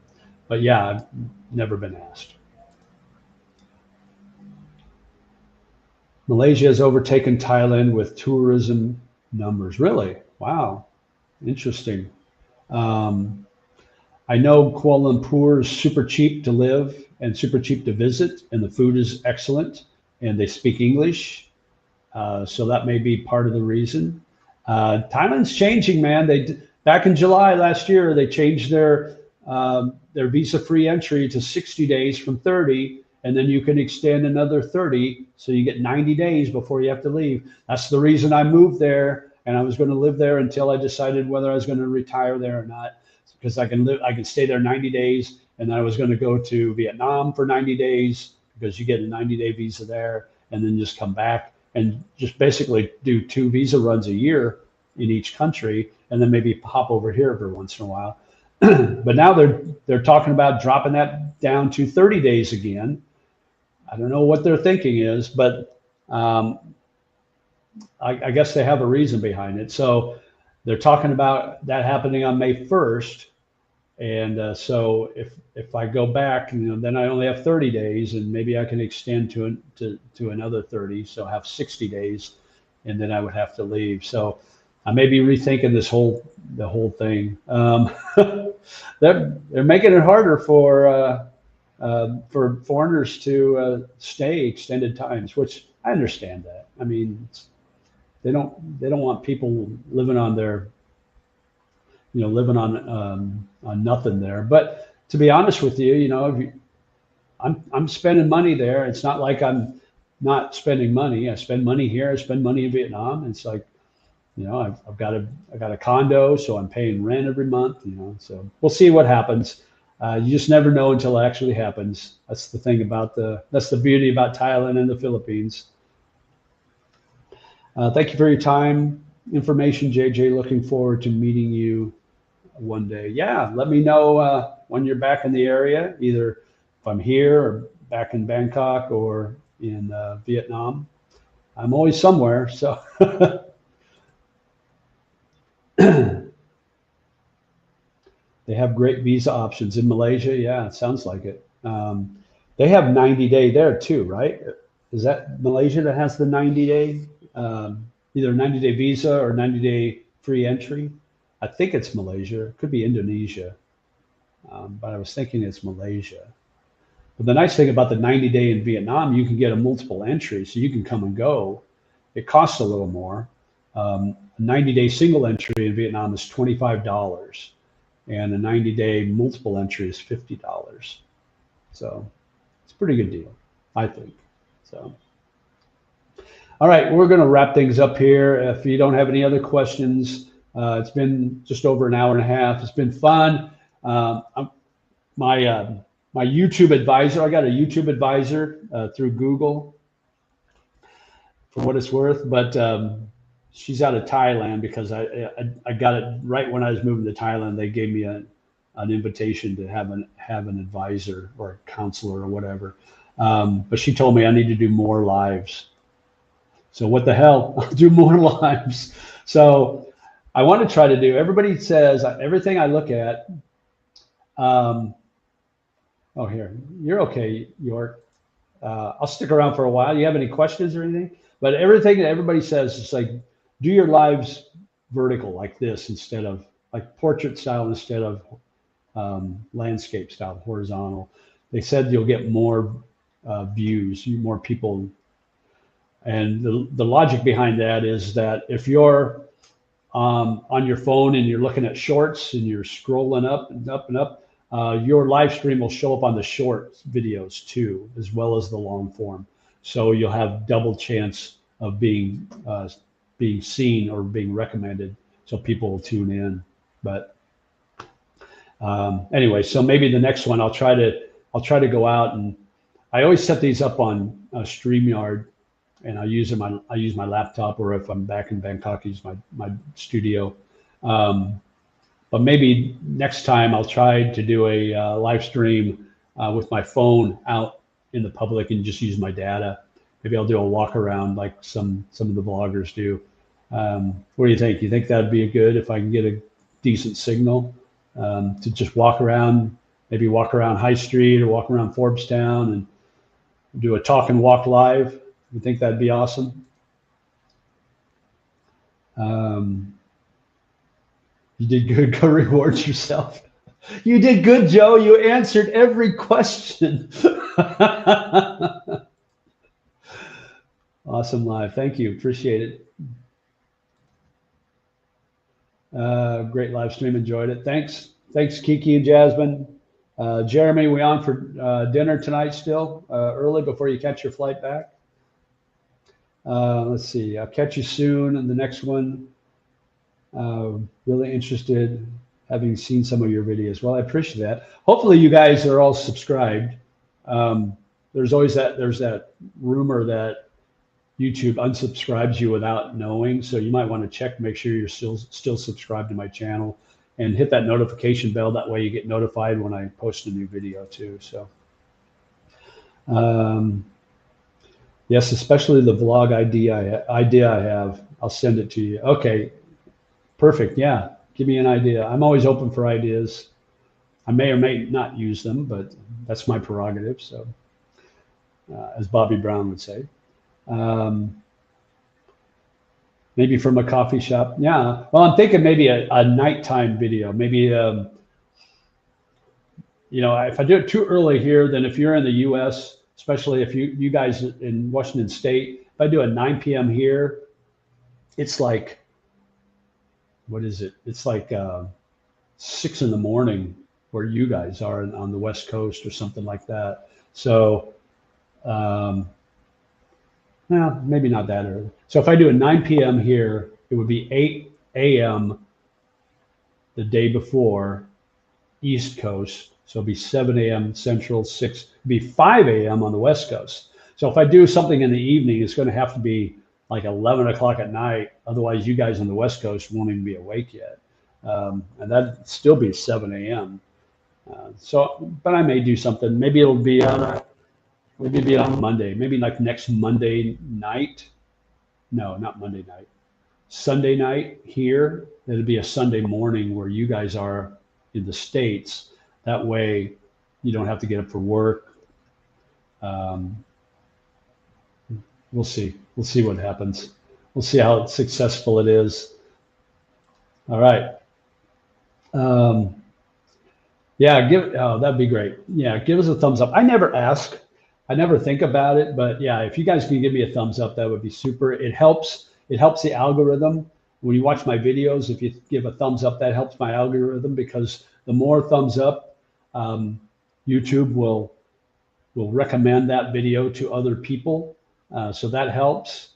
but yeah, I've never been asked. Malaysia has overtaken Thailand with tourism numbers. Really? Wow. Interesting. I know Kuala Lumpur is super cheap to live and super cheap to visit, and the food is excellent, and they speak English. So that may be part of the reason. Thailand's changing, man. Back in July last year, they changed their visa-free entry to 60 days from 30, and then you can extend another 30, so you get 90 days before you have to leave. That's the reason I moved there, and I was going to live there until I decided whether I was going to retire there or not, because I can stay there 90 days, and I was going to go to Vietnam for 90 days because you get a 90-day visa there, and then just come back and just basically do 2 visa runs a year in each country, and then maybe hop over here every once in a while. But now they're talking about dropping that down to 30 days again. I don't know what their thinking is, but I guess they have a reason behind it. So they're talking about that happening on May 1st. And so if I go back, then I only have 30 days, and maybe I can extend to another 30, so I have 60 days, and then I would have to leave. So I may be rethinking the whole thing. They're making it harder for foreigners to stay extended times, which I understand that. I mean, they don't want people living on their living on nothing there. But to be honest with you, I'm spending money there. It's not like I'm not spending money. I spend money here. I spend money in Vietnam. And it's like, I've got a condo, so I'm paying rent every month. So we'll see what happens. You just never know until it actually happens. That's the thing that's the beauty about Thailand and the Philippines. Thank you for your time, information, JJ. Looking forward to meeting you one day. Yeah, let me know when you're back in the area, either if I'm here or back in Bangkok or in Vietnam. I'm always somewhere, so. They have great visa options in Malaysia. Yeah, it sounds like it. They have 90-day there too, right? Is that Malaysia that has the 90-day, either 90-day visa or 90-day free entry? I think it's Malaysia. It could be Indonesia, but I was thinking it's Malaysia. But the nice thing about the 90-day in Vietnam, you can get a multiple entry, so you can come and go. It costs a little more. A 90-day single entry in Vietnam is $25. And a 90-day multiple entry is $50. So it's a pretty good deal, I think. So, all right, we're going to wrap things up here. If you don't have any other questions, it's been just over an hour and a half. It's been fun. My YouTube advisor, I got a YouTube advisor through Google, for what it's worth, but she's out of Thailand because I got it right when I was moving to Thailand. They gave me an invitation to have an advisor or a counselor or whatever. But she told me I need to do more lives. So what the hell? I'll do more lives. So I want to try to do. Everybody says everything I look at. Oh, here, you're okay, York. I'll stick around for a while. You have any questions or anything? But everything that everybody says is like, do your lives vertical like this instead of like portrait style instead of landscape style, horizontal. They said you'll get more views, more people. And the logic behind that is that if you're on your phone and you're looking at shorts and you're scrolling up and up and up, your live stream will show up on the short videos too, as well as the long form. So you'll have double chance of being seen or being recommended, so people will tune in. But anyway, so maybe the next one I'll try to go out, and I always set these up on StreamYard, and I use my laptop, or if I'm back in Bangkok, I use my studio. But maybe next time I'll try to do a live stream with my phone out in the public and just use my data. Maybe I'll do a walk around like some of the vloggers do. What do you think? You think that'd be good if I can get a decent signal to just walk around, maybe walk around High Street or walk around Forbes-town and do a talk and walk live? You think that'd be awesome? You did good. Go reward yourself. You did good, Joe. You answered every question. Awesome live. Thank you. Appreciate it. Great live stream. Enjoyed it. Thanks. Thanks, Kiki and Jasmine. Jeremy, we on for dinner tonight still, early before you catch your flight back? Let's see. I'll catch you soon in the next one. Really interested, having seen some of your videos. Well, I appreciate that. Hopefully you guys are all subscribed. There's that rumor that YouTube unsubscribes you without knowing. So you might want to check, make sure you're still subscribed to my channel, and hit that notification bell. That way you get notified when I post a new video too. So yes, especially the vlog idea I have. I'll send it to you. Okay. Perfect. Yeah. Give me an idea. I'm always open for ideas. I may or may not use them, but that's my prerogative. So, as Bobby Brown would say, maybe from a coffee shop. Yeah. Well, I'm thinking maybe a nighttime video. Maybe, if I do it too early here, then if you're in the U.S., especially if you guys in Washington State, if I do a 9 p.m. here, it's like, what is it? It's like 6 in the morning where you guys are on the West Coast or something like that. So Well, maybe not that early. So if I do a 9 p.m. here, it would be 8 a.m. the day before, East Coast. So it'll be 7 a.m. Central, 6, it'll be 5 a.m. on the West Coast. So if I do something in the evening, it's going to have to be like 11 o'clock at night. Otherwise, you guys on the West Coast won't even be awake yet. And that'd still be 7 a.m. But I may do something. Maybe it'll be on Monday. Maybe like next Monday night. No, not Monday night. Sunday night here. It'll be a Sunday morning where you guys are in the States. That way, you don't have to get up for work. We'll see. We'll see what happens. We'll see how successful it is. All right. Yeah, that'd be great. Yeah, give us a thumbs up. I never ask. I never think about it, but yeah, if you guys can give me a thumbs up, that would be super. It helps the algorithm. When you watch my videos, if you give a thumbs up, that helps my algorithm, because the more thumbs up, YouTube will recommend that video to other people. So that helps.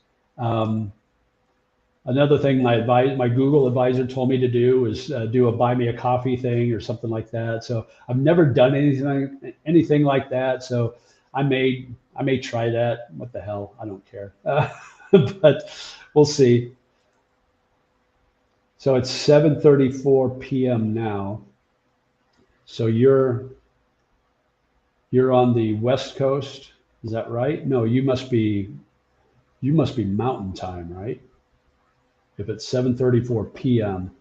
Another thing my Google advisor told me to do is do a buy me a coffee thing or something like that. So I've never done anything like that. So I may try that. What the hell? I don't care. But we'll see. So it's 7:34 p.m. now. So you're on the West Coast. Is that right? No, you must be Mountain Time, right? If it's 7:34 p.m.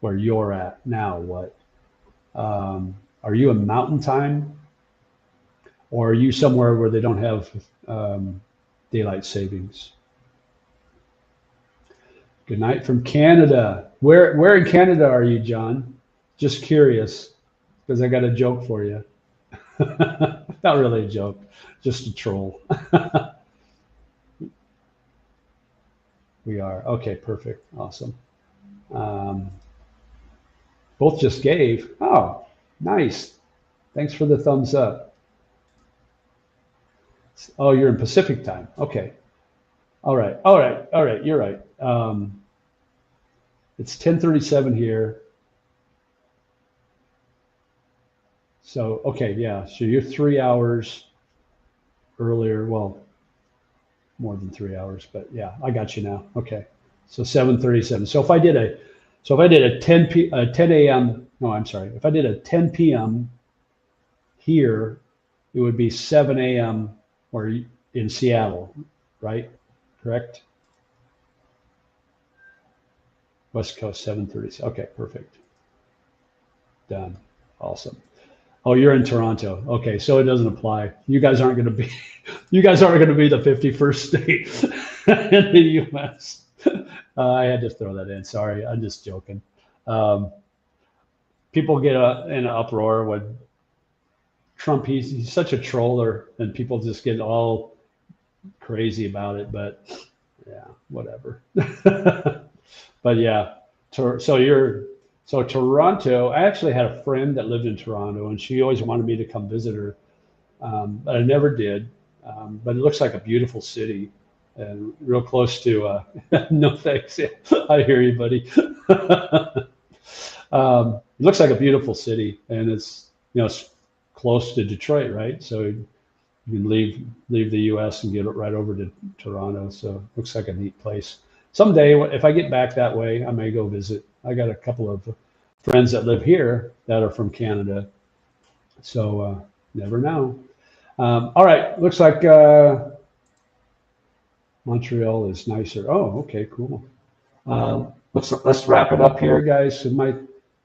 where you're at now, what? Are you in Mountain Time, or are you somewhere where they don't have daylight savings? Good night from Canada. Where in Canada are you, John? Just curious, because I got a joke for you. Not really a joke, just a troll. We are. Okay, perfect. Awesome. Both just gave. Oh, nice. Thanks for the thumbs up. Oh, you're in Pacific time. Okay. All right. All right. All right. You're right. It's 10:37 here. So, okay, yeah. So you're 3 hours earlier. Well, more than 3 hours, but yeah, I got you now. Okay. So 7:37. So if I did a 10 a.m. No, I'm sorry. If I did a 10 p.m. here, it would be 7 a.m. or in Seattle, right? Correct? West Coast 7:30. Okay, perfect. Done. Awesome. Oh, you're in Toronto. Okay, so it doesn't apply. You guys aren't going to be the 51st state in the U.S. I had to throw that in. Sorry, I'm just joking. People get in an uproar when Trump. He's such a troller, and people just get all crazy about it. But yeah, whatever. But yeah, so Toronto. I actually had a friend that lived in Toronto, and she always wanted me to come visit her, but I never did. But it looks like a beautiful city, and real close to. No thanks. Yeah, I hear you, buddy. It looks like a beautiful city, and it's close to Detroit, right? So you can leave the U.S. and get right over to Toronto. So it looks like a neat place. Someday, if I get back that way, I may go visit. I got a couple of friends that live here that are from Canada. So never know. All right, looks like Montreal is nicer. Oh, okay, cool. Let's wrap it up here, guys. My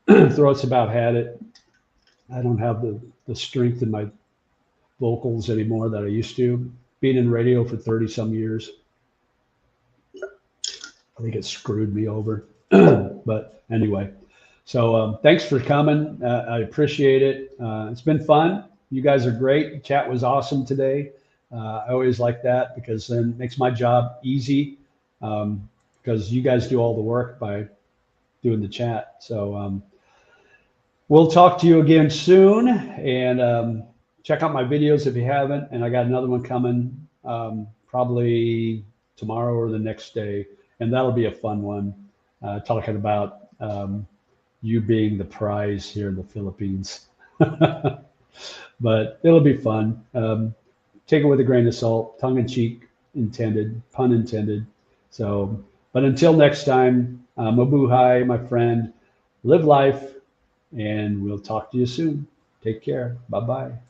throat's about had it. I don't have the strength in my vocals anymore that I used to. Being in radio for 30 some years, I think it screwed me over. But anyway, so thanks for coming. I appreciate it. It's been fun. You guys are great. The chat was awesome today. I always like that, because then it makes my job easy, because you guys do all the work by doing the chat. So we'll talk to you again soon, and check out my videos if you haven't. And I got another one coming probably tomorrow or the next day, and that'll be a fun one, talking about you being the prize here in the Philippines. But it'll be fun. Take it with a grain of salt, tongue in cheek intended, pun intended. So, but until next time, mabuhay, my friend. Live life, and we'll talk to you soon. Take care. Bye bye.